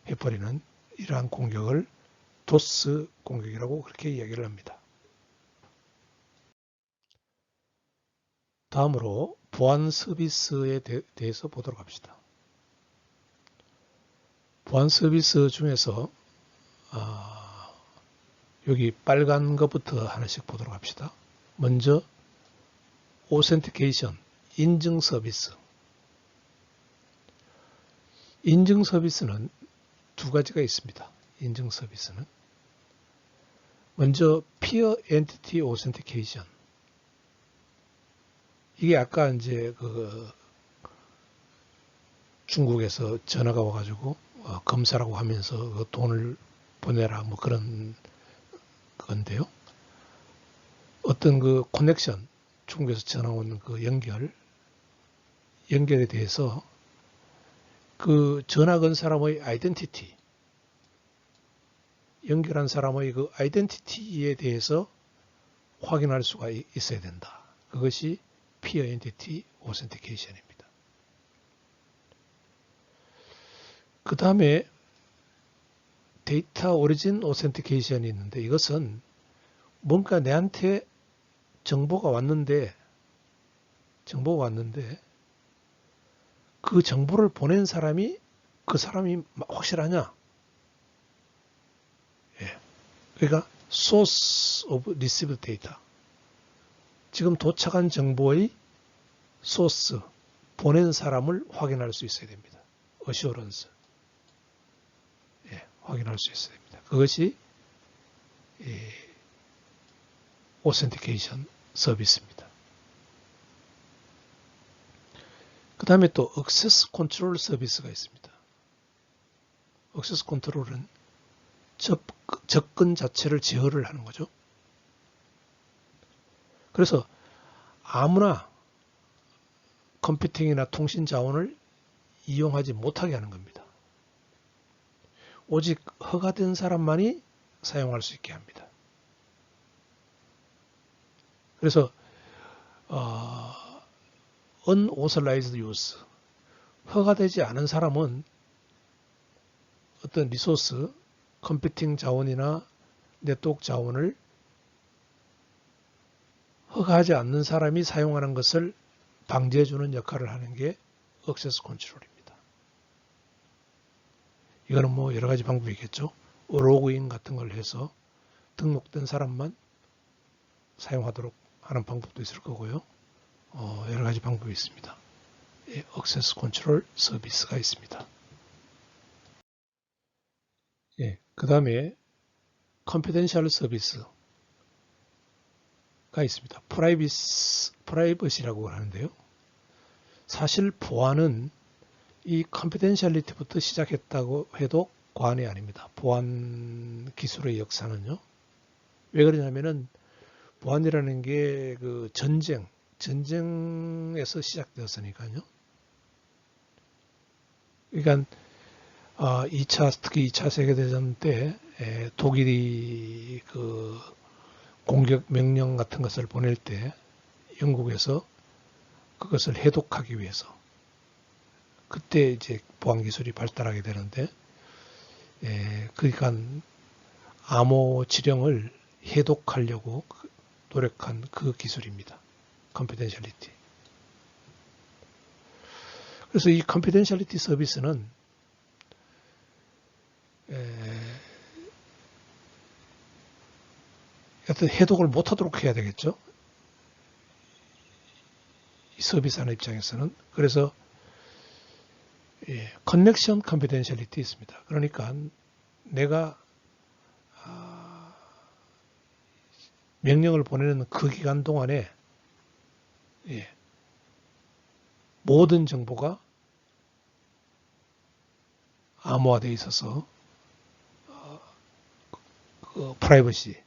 해버리는 이러한 공격을 도스 공격이라고 그렇게 이야기를 합니다. 다음으로 보안 서비스에 대해서 보도록 합시다. 보안 서비스 중에서 여기 빨간 것부터 하나씩 보도록 합시다. 먼저 오센티케이션, 인증 서비스. 인증 서비스는 두 가지가 있습니다. 인증 서비스는 먼저 Peer Entity Authentication. 이게 아까 이제 그 중국에서 전화가 와가지고 검사라고 하면서 그 돈을 보내라 뭐 그런 건데요. 어떤 그 커넥션, 중국에서 전화 오는 그 연결에 대해서 그 전화 건 사람의 아이덴티티, 연결한 사람의 그 아이덴티티에 대해서 확인할 수가 있어야 된다. 그것이 Peer Entity Authentication입니다. 그 다음에 데이터 오리진 오센티케이션이 있는데 이것은 뭔가 내한테 정보가 왔는데 그 정보를 보낸 사람이 그 사람이 확실하냐? 그러니까 source of received data. 지금 도착한 정보의 소스, 보낸 사람을 확인할 수 있어야 됩니다. 어시오런스. 확인할 수 있어야 됩니다. 그것이 오센티케이션 서비스입니다. 그 다음에 또 액세스 컨트롤 서비스가 있습니다. 액세스 컨트롤은 접근 자체를 제어를 하는 거죠. 그래서 아무나 컴퓨팅이나 통신 자원을 이용하지 못하게 하는 겁니다. 오직 허가된 사람만이 사용할 수 있게 합니다. 그래서 unauthorized use, 허가되지 않은 사람은 어떤 리소스, 컴퓨팅 자원이나 네트워크 자원을 허가하지 않는 사람이 사용하는 것을 방지해주는 역할을 하는 게 액세스 컨트롤입니다. 이거는 뭐 여러 가지 방법이 있겠죠. 로그인 같은 걸 해서 등록된 사람만 사용하도록 하는 방법도 있을 거고요. 여러 가지 방법이 있습니다. 액세스 컨트롤 서비스가 있습니다. 그 다음에 컨피덴셜 서비스가 있습니다. 프라이버시라고 하는데요. 사실 보안은 이 컨피덴셜리티부터 시작했다고 해도 과언이 아닙니다. 보안 기술의 역사는요. 왜 그러냐면은 보안이라는 게 그 전쟁에서 시작되었으니까요. 그러니까 특히 2차 세계대전 때 독일이 그 공격 명령 같은 것을 보낼 때 영국에서 그것을 해독하기 위해서 그때 이제 보안 기술이 발달하게 되는데 그러니까 암호 지령을 해독하려고 노력한 그 기술입니다. 컨피덴셜리티. 그래서 이 컨피덴셜리티 서비스는 어떤 해독을 못하도록 해야 되겠죠. 이 서비스하는 입장에서는. 그래서 커넥션 컨피덴셜리티 있습니다. 그러니까 내가 명령을 보내는 그 기간 동안에 모든 정보가 암호화되어 있어서 그 프라이버시,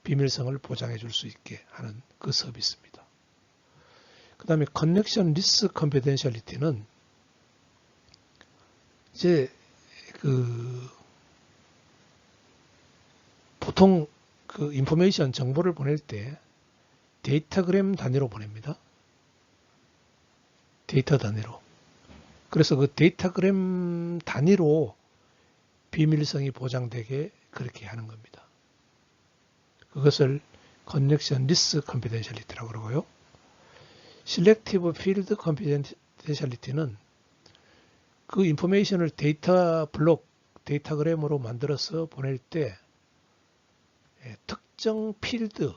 비밀성을 보장해 줄 수 있게 하는 그 서비스입니다. 그 다음에 커넥션 리스 컨피덴셜리티는 이제 보통 그 인포메이션 정보를 보낼 때 데이터그램 단위로 보냅니다. 데이터 단위로. 그래서 그 데이터그램 단위로 비밀성이 보장되게 그렇게 하는 겁니다. 그것을 커넥션 리스 컨피덴셜리티라고 그러고요. 셀렉티브 필드 컨피덴셜리티는 그 인포메이션을 데이터 블록, 데이터그램으로 만들어서 보낼 때 특정 필드,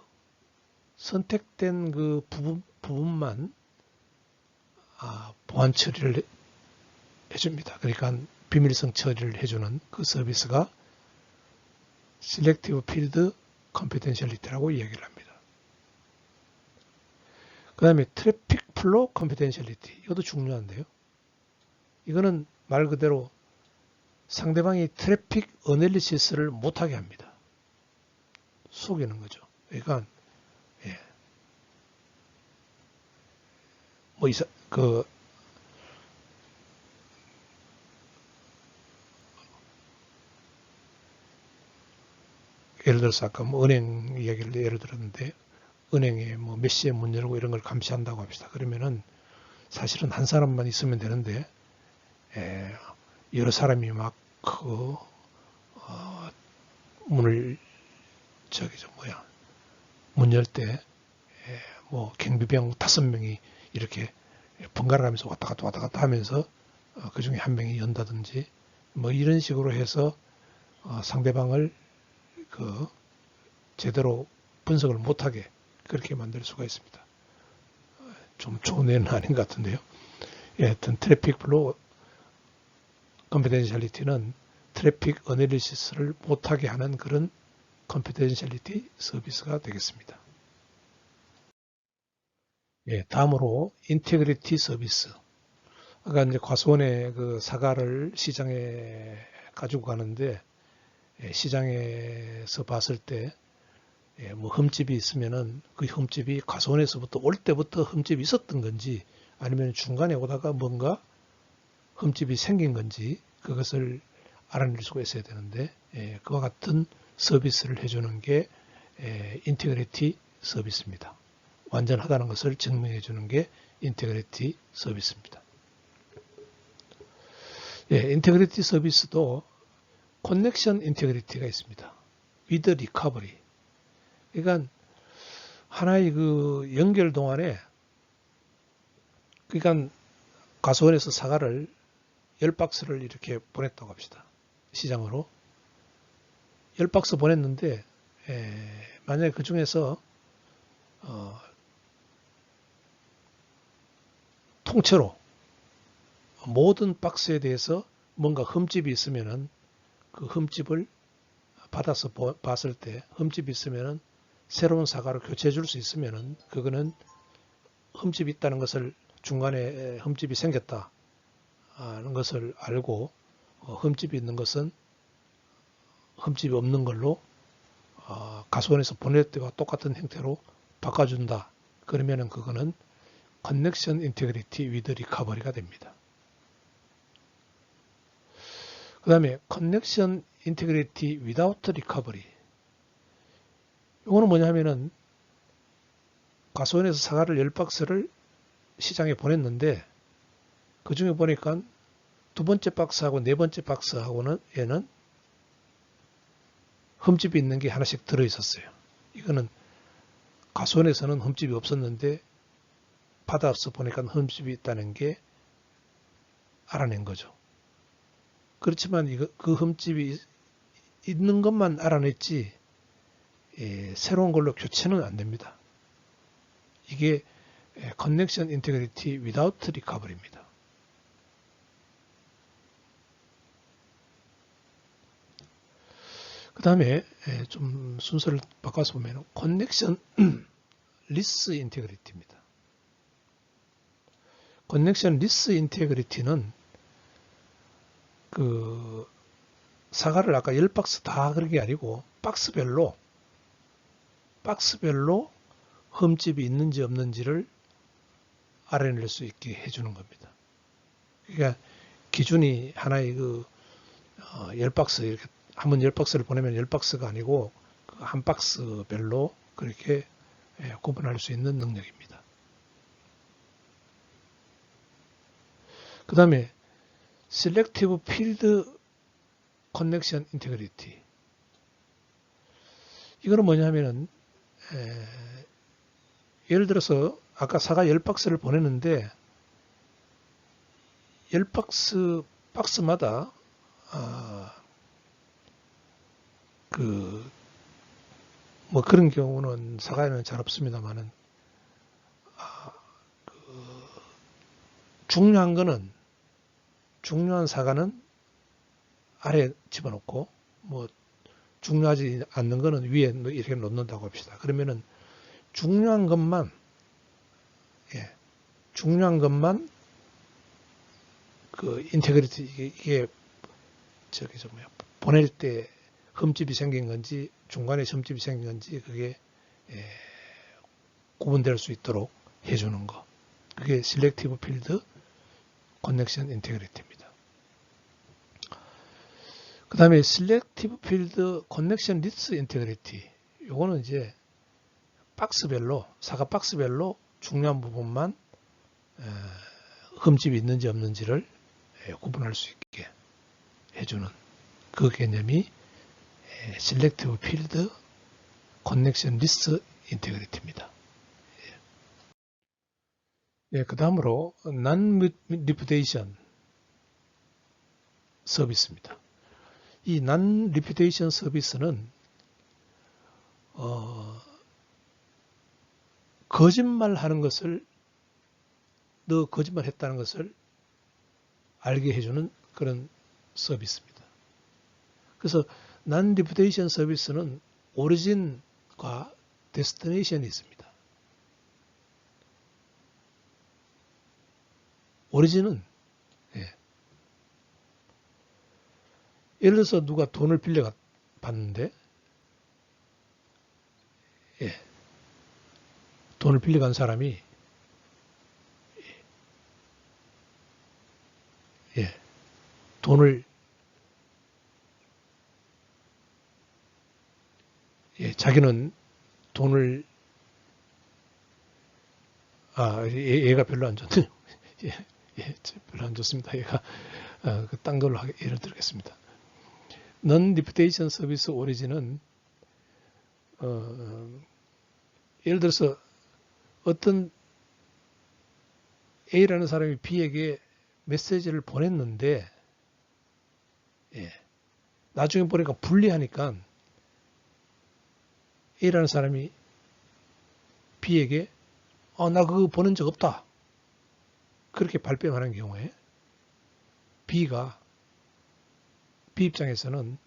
선택된 그 부분만 보안 처리를 해줍니다. 그러니까 비밀성 처리를 해주는 그 서비스가 Selective Field Confidentiality라고 이야기를 합니다. 그 다음에 Traffic Flow Confidentiality, 이것도 중요한데요. 이거는 말 그대로 상대방이 트래픽 어널리시스를 못하게 합니다. 속이는 거죠. 그러니까 예를 들어서 아까 뭐 은행 이야기를 예를 들었는데 은행에 뭐 몇 시에 문 열고 이런 걸 감시한다고 합시다. 그러면은 사실은 한 사람만 있으면 되는데 여러 사람이 막 문을 문 열 때 뭐 경비병 5명이 이렇게 번갈아 가면서 왔다 갔다 하면서 그 중에 한 명이 연다든지 뭐 이런 식으로 해서 상대방을 제대로 분석을 못하게 그렇게 만들 수가 있습니다. 좀 좋은 예는 아닌 것 같은데요. 하여튼 트래픽 플로우 컨피덴셜리티는 트래픽 어널리시스를 못하게 하는 그런 컨피덴셜리티 서비스가 되겠습니다. 예, 다음으로 인테그리티 서비스. 아까 이제 과수원의 그 사과를 시장에 가지고 가는데 시장에서 봤을 때 뭐 흠집이 있으면은 그 흠집이 과수원에서부터 올 때부터 흠집이 있었던 건지 아니면 중간에 오다가 뭔가 흠집이 생긴 건지 그것을 알아낼 수가 있어야 되는데 그와 같은 서비스를 해주는 게 인테그리티 서비스입니다. 완전하다는 것을 증명해 주는 게 인테그리티 서비스입니다. 인테그리티 서비스도 커넥션 인테그리티가 있습니다. with recovery. 그러니까 하나의 그 연결 동안에 그러니까 과수원에서 사과를 10박스를 이렇게 보냈다고 합시다. 시장으로 10박스 보냈는데 만약에 그 중에서 통째로 모든 박스에 대해서 뭔가 흠집이 있으면은 그 흠집을 받아서 봤을 때 흠집이 있으면은 새로운 사과로 교체해 줄 수 있으면은 그거는 흠집이 있다는 것을 중간에 흠집이 생겼다 하는 것을 알고 흠집이 있는 것은 흠집이 없는 걸로 가수원에서 보낼 때와 똑같은 형태로 바꿔준다. 그러면은 그거는 커넥션 인테그리티 위드 리커버리가 됩니다. 그 다음에 커넥션 인테그리티 위다우트 리커버리. 이거는 뭐냐 하면은 과수원에서 사과를 10박스를 시장에 보냈는데 그 중에 보니까 두 번째 박스하고 네 번째 박스하고는 얘는 흠집이 있는 게 하나씩 들어있었어요. 이거는 과수원에서는 흠집이 없었는데 받아서 보니까 흠집이 있다는 게 알아낸 거죠. 그렇지만 그 흠집이 있는 것만 알아냈지 새로운 걸로 교체는 안 됩니다. 이게 커넥션 인테그리티 위다우트 리커버리입니다. 그 다음에 좀 순서를 바꿔서 보면 커넥션 리스 인테그리티입니다. 커넥션 리스 인테그리티는 그 사과를 아까 10박스 다 그런 게 아니고 박스별로 흠집이 있는지 없는지를 알아낼 수 있게 해주는 겁니다. 그러니까 기준이 하나의 그 10박스 이렇게 한번 10박스를 보내면 10박스가 아니고 한 박스별로 그렇게 구분할 수 있는 능력입니다. 그 다음에 Selective Field Connection Integrity. 이거는 뭐냐면은 예를 들어서 아까 사과 10박스를 보냈는데 10박스 박스마다 뭐 그런 경우는 사과에는 잘 없습니다만은 중요한 사과는 아래 집어넣고 뭐 중요하지 않는 거는 위에 이렇게 놓는다고 합시다. 그러면은 중요한 것만 그 인테그리티 이게 보낼 때 흠집이 생긴 건지 중간에 흠집이 생긴 건지 그게 구분될 수 있도록 해주는 거. 그게 Selective Field Connection Integrity입니다. 그 다음에 Selective Field Connection List Integrity. 요거는 이제 사과 박스별로 중요한 부분만 흠집이 있는지 없는지를 구분할 수 있게 해주는 그 개념이 Selective Field Connection List Integrity입니다. 그 다음으로 Non-Reputation 서비스입니다. 이 Non-Reputation 서비스는 거짓말하는 것을 너 거짓말했다는 것을 알게 해주는 그런 서비스입니다. 그래서 non-reputation 서비스는 오리진과 데스티네이션이 있습니다. 오리진은 예를 들어서 누가 돈을 빌려 봤는데 돈을 빌려간 사람이 돈을 자기는 돈을 얘가 별로 안 좋네요. 별로 안 좋습니다. 얘가 딴 걸로 예를 들겠습니다. Non-reputation 서비스 오리진은 예를 들어서 어떤 A라는 사람이 B에게 메시지를 보냈는데 나중에 보니까 불리하니까 A라는 사람이 B에게 나 그거 보낸 적 없다. 그렇게 발뺌하는 경우에 B가 B 입장에서는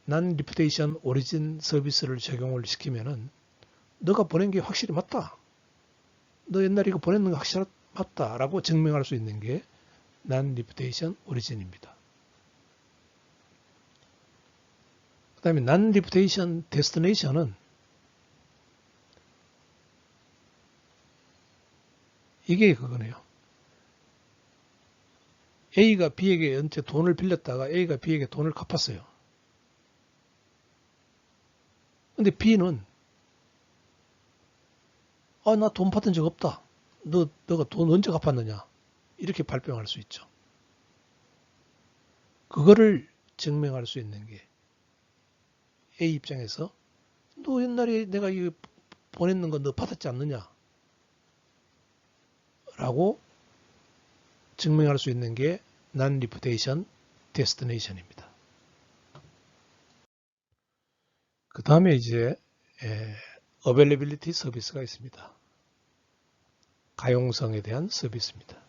non-reputation origin 서비스를 적용을 시키면은 너가 보낸 게 확실히 맞다. 너 옛날에 이거 보냈는 거 확실히 맞다. 라고 증명할 수 있는 게 non-reputation origin입니다. 그 다음에 non-reputation destination은 이게 그거네요. A가 B에게 연체 돈을 빌렸다가 A가 B에게 돈을 갚았어요. 근데 B는 나 돈 받은 적 없다. 너가 돈 언제 갚았느냐? 이렇게 발뺌할 수 있죠. 그거를 증명할 수 있는 게 A 입장에서 너 옛날에 내가 이거 보냈는 거 너 받았지 않느냐? 라고 증명할 수 있는 게 non-reputation destination입니다. 그 다음에 이제 availability 서비스가 있습니다. 가용성에 대한 서비스입니다.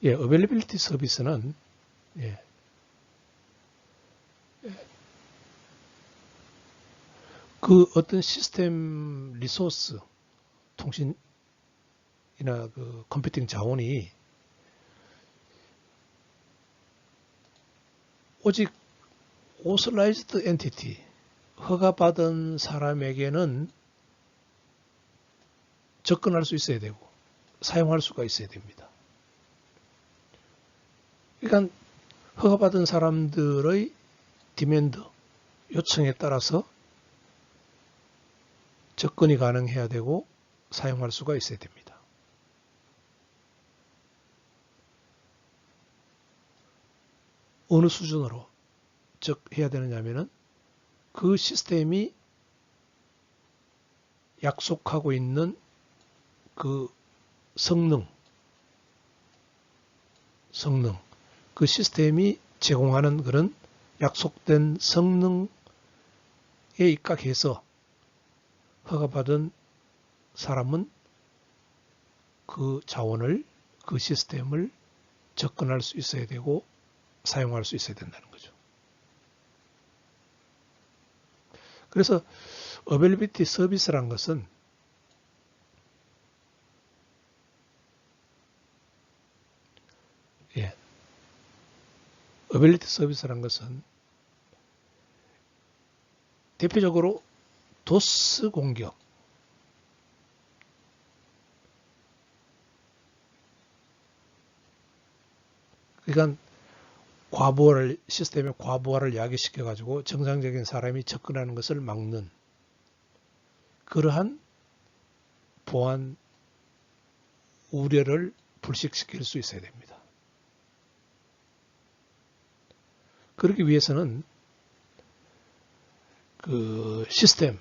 availability 서비스는 그 어떤 시스템 리소스, 통신이나 그 컴퓨팅 자원이 오직 authorized entity, 허가받은 사람에게는 접근할 수 있어야 되고 사용할 수가 있어야 됩니다. 그러니까 허가받은 사람들의 디맨드, 요청에 따라서 접근이 가능해야 되고 사용할 수가 있어야 됩니다. 어느 수준으로 즉 해야 되느냐면은 그 시스템이 약속하고 있는 그 성능, 그 시스템이 제공하는 그런 약속된 성능에 입각해서 허가받은 사람은 그 자원을, 그 시스템을 접근할 수 있어야 되고 사용할 수 있어야 된다는 거죠. 그래서 어베일리비티 서비스란 것은 어베일리티 서비스란 것은 대표적으로 도스 공격, 그러니까 시스템의 과부하를 야기시켜 가지고 정상적인 사람이 접근하는 것을 막는 그러한 보안 우려를 불식시킬 수 있어야 됩니다. 그러기 위해서는 그 시스템의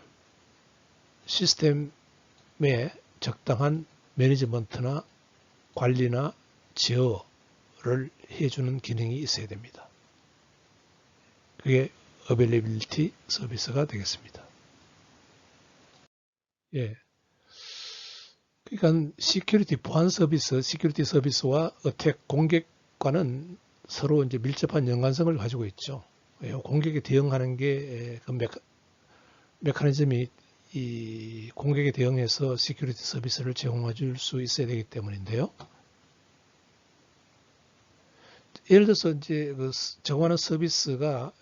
적당한 매니지먼트나 관리나 제어를 해주는 기능이 있어야 됩니다. 그게 어베일리빌리티 서비스가 되겠습니다. 그러니까 보안 서비스, 시큐리티 서비스와 어택 공격과는 서로 이제 밀접한 연관성을 가지고 있죠. 공격에 대응하는 게 그 메커니즘이 이 공격에 대응해서 시큐리티 서비스를 제공해 줄 수 있어야 되기 때문인데요. 예를 들어서 이제 그 제공하는 서비스가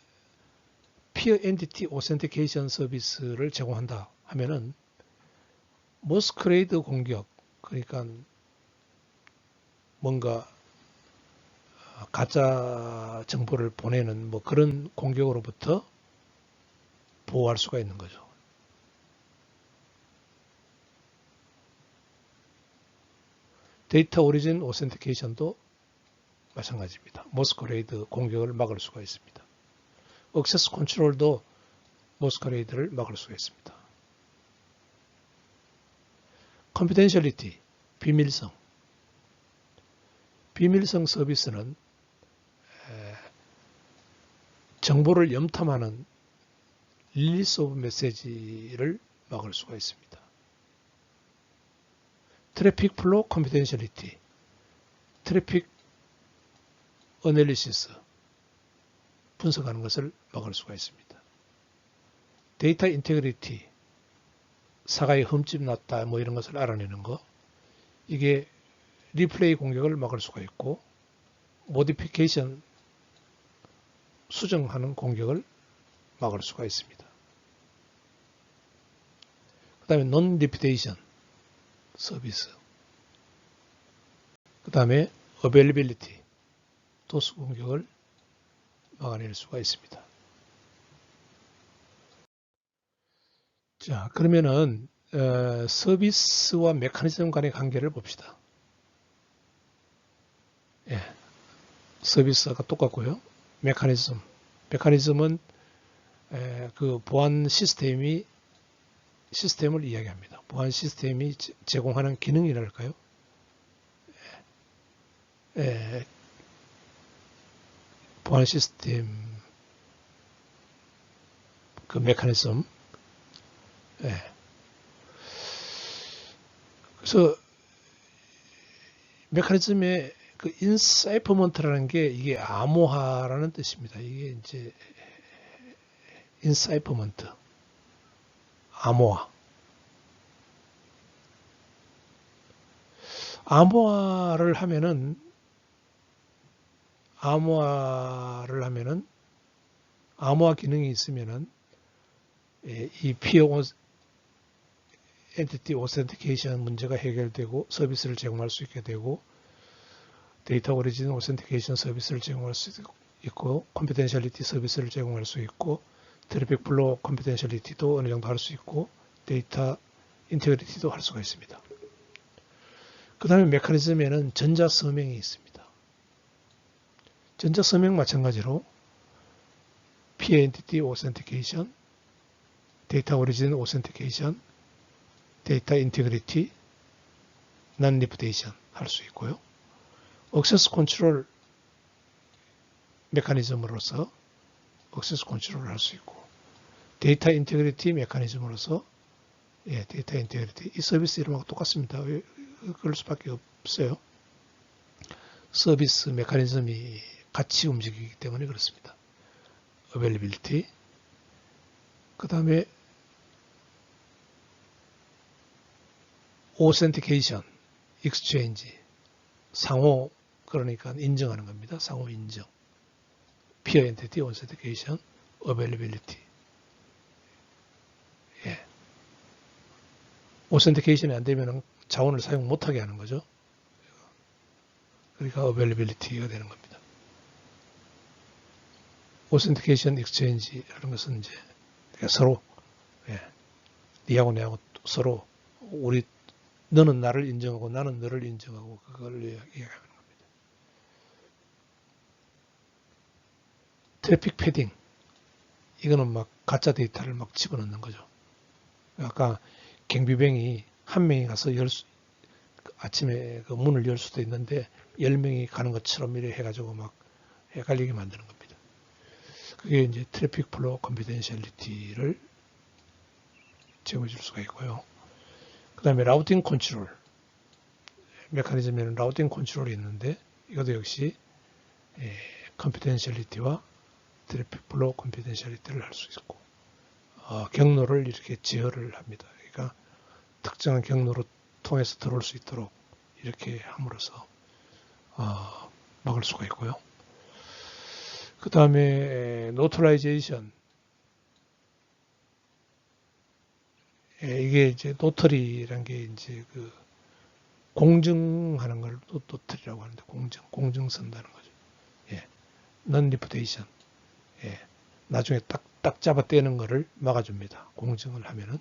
Peer Entity Authentication 서비스를 제공한다 하면은 머스크레이드 공격, 그러니까 뭔가 가짜 정보를 보내는 뭐 그런 공격으로부터 보호할 수가 있는 거죠. 데이터 오리진 오센티케이션도 마찬가지입니다. 머스크레이드 공격을 막을 수가 있습니다. 액세스 컨트롤도 머스크레이드를 막을 수가 있습니다. 컨피덴셜리티, 비밀성. 비밀성 서비스는 정보를 염탐하는 릴리스 오브 메시지를 막을 수가 있습니다. 트래픽 플로 컨피덴셜리티, 트래픽 어널리시스, 분석하는 것을 막을 수가 있습니다. 데이터 인테그리티, 사과에 흠집 났다 뭐 이런 것을 알아내는 거, 이게 리플레이 공격을 막을 수가 있고 모디피케이션 수정하는 공격을 막을 수가 있습니다. 그 다음에 non reputation 서비스, 그 다음에 availability 도수 공격을 막아낼 수가 있습니다. 자, 그러면은 서비스와 메커니즘 간의 관계를 봅시다. 예, 서비스가 똑같고요. 메커니즘은 그 보안 시스템을 이야기합니다. 보안 시스템이 제공하는 기능이랄까요? 보안 시스템 그 메커니즘. 그래서 메커니즘의 그 인사이퍼먼트라는 게 이게 암호화라는 뜻입니다. 이게 이제 인사이퍼먼트, 암호화. 암호화를 하면은 암호화 기능이 있으면은 이 피어 엔티티 오센티케이션 문제가 해결되고 서비스를 제공할 수 있게 되고 데이터 오리진 오센티케이션 서비스를 제공할 수 있고 컴피덴셜리티 서비스를 제공할 수 있고 트래픽 플로우 컴피덴셜리티도 어느 정도 할 수 있고 데이터 인테그리티도 할 수가 있습니다. 그 다음에 메커니즘에는 전자서명이 있습니다. 전자서명 마찬가지로 Peer Entity Authentication, 데이터 오리진 오센티케이션, 데이터 인테그리티, non-reputation 할 수 있고요. 액세스 컨트롤 메커니즘으로서 액세스 컨트롤을 할 수 있고 데이터 인테그리티 메커니즘으로서 데이터 인테그리티 이 서비스 이름하고 똑같습니다. 왜 그럴 수밖에 없어요. 서비스 메커니즘이 같이 움직이기 때문에 그렇습니다. availability 그 다음에 authentication, exchange 상호 그러니까 인정하는 겁니다. 상호 인정 Peer Entity Authentication, Availability Authentication이 안 되면 자원을 사용 못하게 하는 거죠. 그러니까 Availability가 되는 겁니다. Authentication Exchange라는 것은 이제 서로 니하고 내하고 서로 우리 너는 나를 인정하고 나는 너를 인정하고 그걸 이야기하는 겁니다. 트래픽 패딩 이거는 막 가짜 데이터를 막 집어넣는 거죠. 아까 경비병이 한 명이 가서 아침에 그 문을 열 수도 있는데 10명이 가는 것처럼 이래 해가지고 막 헷갈리게 만드는 겁니다. 그게 이제 트래픽 플로우 컨피덴셜리티를 제공해 줄 수가 있고요. 그 다음에 라우팅 컨트롤 메커니즘에는 라우팅 컨트롤이 있는데 이것도 역시 컨피덴셜리티와 트래픽 플로우 컨피덴셜리티를 할 수 있고 경로를 이렇게 제어를 합니다. 그러니까 특정한 경로로 통해서 들어올 수 있도록 이렇게 함으로써 막을 수가 있고요. 그 다음에 노트라이제이션, 이게 이제 노터리란 게 이제 그 공증하는 걸 노터리라고 하는데 공증 쓴다는 거죠. 예. non-reputation. 예. 나중에 딱 잡아 떼는 거를 막아줍니다. 공증을 하면은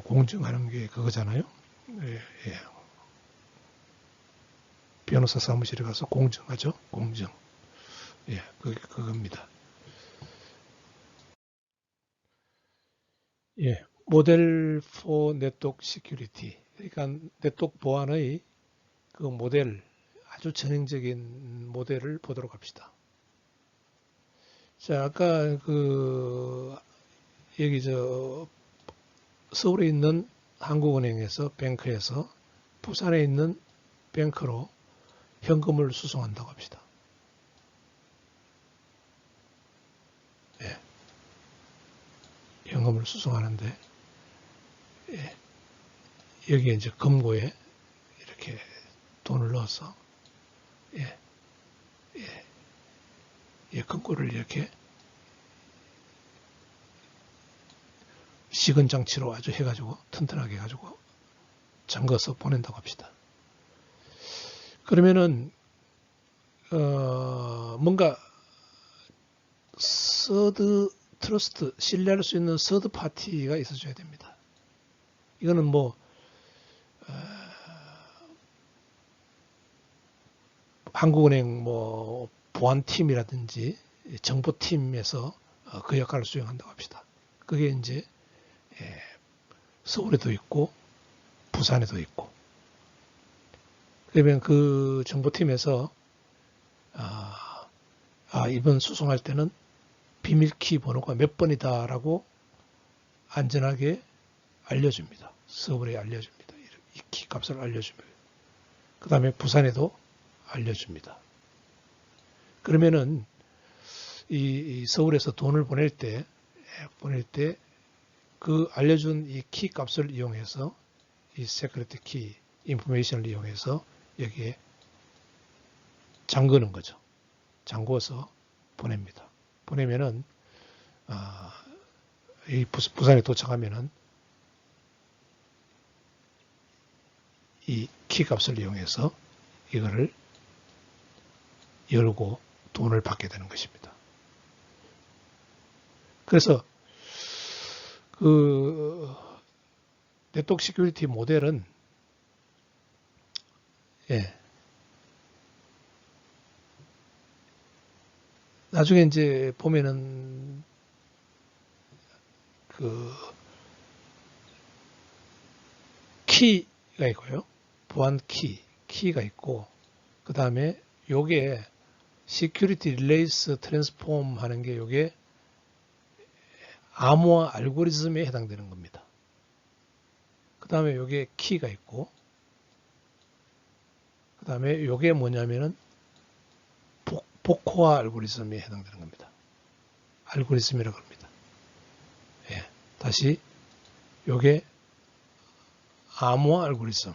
공증하는 게 그거잖아요. 예. 예. 변호사 사무실에 가서 공증하죠. 공증. 예, 그겁니다. 예, 모델 포 네트워크 시큐리티. 그러니까 네트워크 보안의 그 모델, 아주 전형적인 모델을 보도록 합시다. 자, 아까 여기 서울에 있는 한국은행에서 뱅크에서 부산에 있는 뱅크로 현금을 수송한다고 합시다. 예, 현금을 수송하는데, 예, 여기에 이제 금고에 이렇게 돈을 넣어서, 예, 예, 예, 금고를 이렇게 식은 장치로 아주 해가지고 튼튼하게 해가지고 잠궈서 보낸다고 합시다. 그러면은 뭔가 서드 트러스트, 신뢰할 수 있는 서드 파티가 있어줘야 됩니다. 이거는 뭐 한국은행 뭐 보안팀이라든지 정보팀에서 그 역할을 수행한다고 합시다. 그게 이제 서울에도 있고 부산에도 있고, 그러면 그 정보팀에서 이번 수송할 때는 비밀키 번호가 몇 번이다라고 안전하게 알려줍니다. 서울에 알려줍니다. 이 키 값을 알려줍니다. 그 다음에 부산에도 알려줍니다. 그러면은 이 서울에서 돈을 보낼 때 그 알려준 이 키 값을 이용해서 이 세크리티 키 인포메이션을 이용해서 여기에 잠그는 거죠. 잠궈서 보냅니다. 보내면은 이 부산에 도착하면은 이 키 값을 이용해서 이거를 열고 돈을 받게 되는 것입니다. 그래서 그 네트워크 시큐리티 모델은 나중에 이제 보면은 그 키가 있고요. 보안 키가 있고, 그 다음에 요게 시큐리티 릴레이스 트랜스폼 하는 게 요게 암호화 알고리즘에 해당되는 겁니다. 그 다음에 요게 키가 있고, 그 다음에 요게 뭐냐면은 복호화 알고리즘에 해당되는 겁니다. 알고리즘이라고 합니다. 예, 다시 요게 암호화 알고리즘,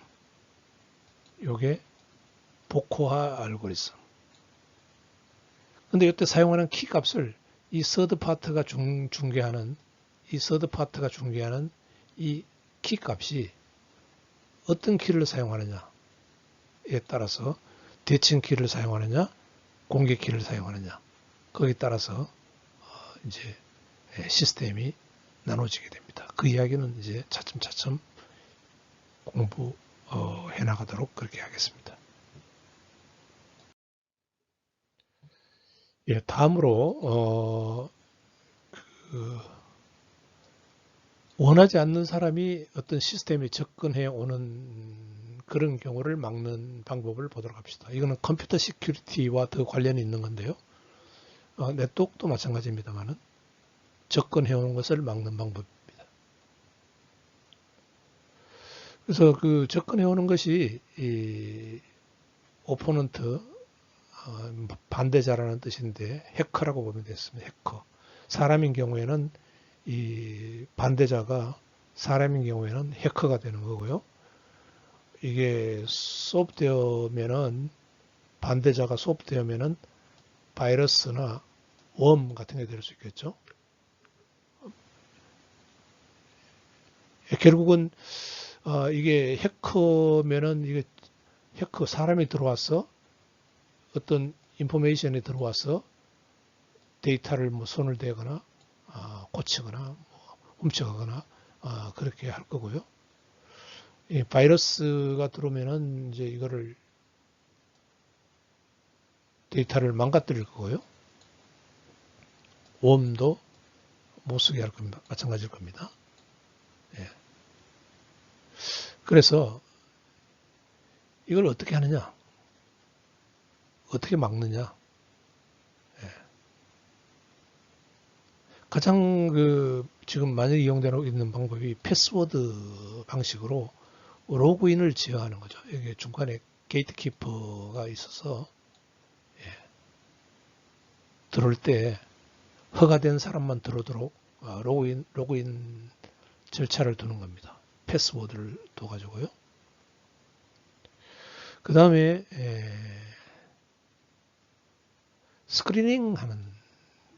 요게 복호화 알고리즘. 근데 이때 사용하는 키 값을 이 서드 파트가 중개하는 이 키 값이 어떤 키를 사용하느냐에 따라서 대칭 키를 사용하느냐, 공개 키를 사용하느냐, 거기에 따라서 이제 시스템이 나눠지게 됩니다. 그 이야기는 이제 차츰차츰 공부해 나가도록 그렇게 하겠습니다. 예, 다음으로 원하지 않는 사람이 어떤 시스템에 접근해 오는 그런 경우를 막는 방법을 보도록 합시다. 이거는 컴퓨터 시큐리티와 더 관련이 있는 건데요. 네트워크도 마찬가지입니다만은 접근해 오는 것을 막는 방법입니다. 그래서 그 접근해 오는 것이 이 오포넌트 반대자라는 뜻인데 해커라고 보면 됐습니다. 해커. 사람인 경우에는 이 반대자가 사람인 경우에는 해커가 되는 거고요. 이게 소프트웨어면은 반대자가 소프트웨어면은 바이러스나 웜 같은 게 될 수 있겠죠. 결국은 이게 해커면은 이게 해커 사람이 들어와서 어떤 인포메이션이 들어와서 데이터를 뭐 손을 대거나 고치거나 뭐 훔쳐가거나 그렇게 할 거고요. 이 바이러스가 들어오면은 이제 이거를 데이터를 망가뜨릴 거고요. 웜도 못 쓰게 할 겁니다. 마찬가지일 겁니다. 예. 그래서 이걸 어떻게 하느냐? 어떻게 막느냐? 예. 가장 지금 많이 이용되고 있는 방법이 패스워드 방식으로 로그인을 제어하는 거죠. 이게 중간에 게이트키퍼가 있어서 들어올 때 허가된 사람만 들어오도록 로그인 절차를 두는 겁니다. 패스워드를 둬가지고요. 그 다음에 스크리닝 하는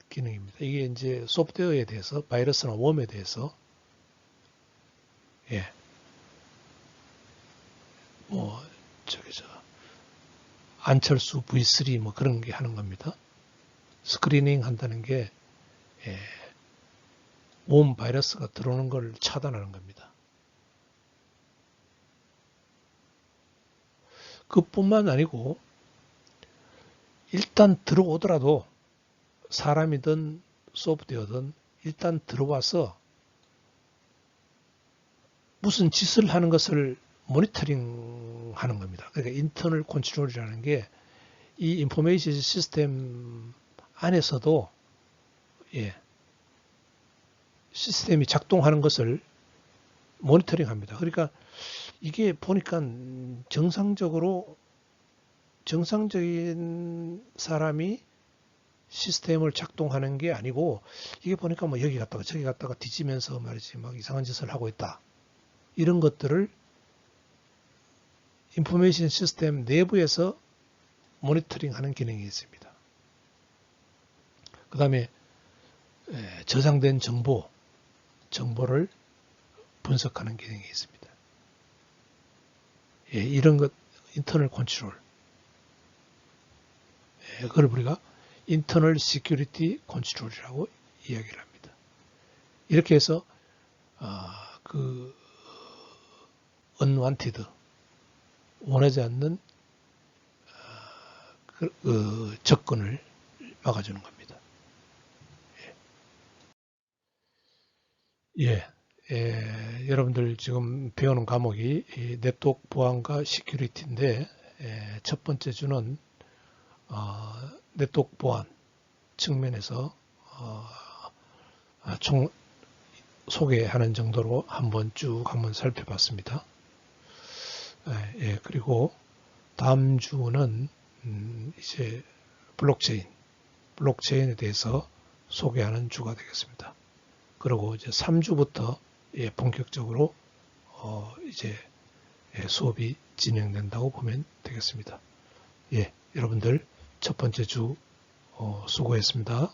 기능입니다. 이게 이제 소프트웨어에 대해서 바이러스나 웜에 대해서 뭐 안철수 V3 뭐 그런 게 하는 겁니다. 스크리닝 한다는 게 웜 바이러스가 들어오는 걸 차단하는 겁니다. 그뿐만 아니고 일단 들어오더라도 사람이든 소프트웨어든 일단 들어와서 무슨 짓을 하는 것을 모니터링 하는 겁니다. 그러니까 인터널 컨트롤이라는 게 이 인포메이션 시스템 안에서도 시스템이 작동하는 것을 모니터링 합니다. 그러니까 이게 보니까 정상적인 사람이 시스템을 작동하는 게 아니고 이게 보니까 뭐 여기 갔다가 저기 갔다가 뒤지면서 말이지 막 이상한 짓을 하고 있다. 이런 것들을 인포메이션 시스템 내부에서 모니터링 하는 기능이 있습니다. 그 다음에 저장된 정보를 분석하는 기능이 있습니다. 이런 것 인터널 컨트롤 그걸 우리가 인터널 시큐리티 컨트롤이라고 이야기를 합니다. 이렇게 해서 그 unwanted 원하지 않는 접근을 막아주는 겁니다. 여러분들 지금 배우는 과목이 네트워크 보안과 시큐리티인데 첫 번째 주는 네트워크 보안 측면에서 총 소개하는 정도로 한번 살펴봤습니다. 그리고 다음 주는 이제 블록체인에 대해서 소개하는 주가 되겠습니다. 그리고 이제 3주부터 본격적으로 이제 수업이 진행된다고 보면 되겠습니다. 여러분들 첫 번째 주 수고했습니다.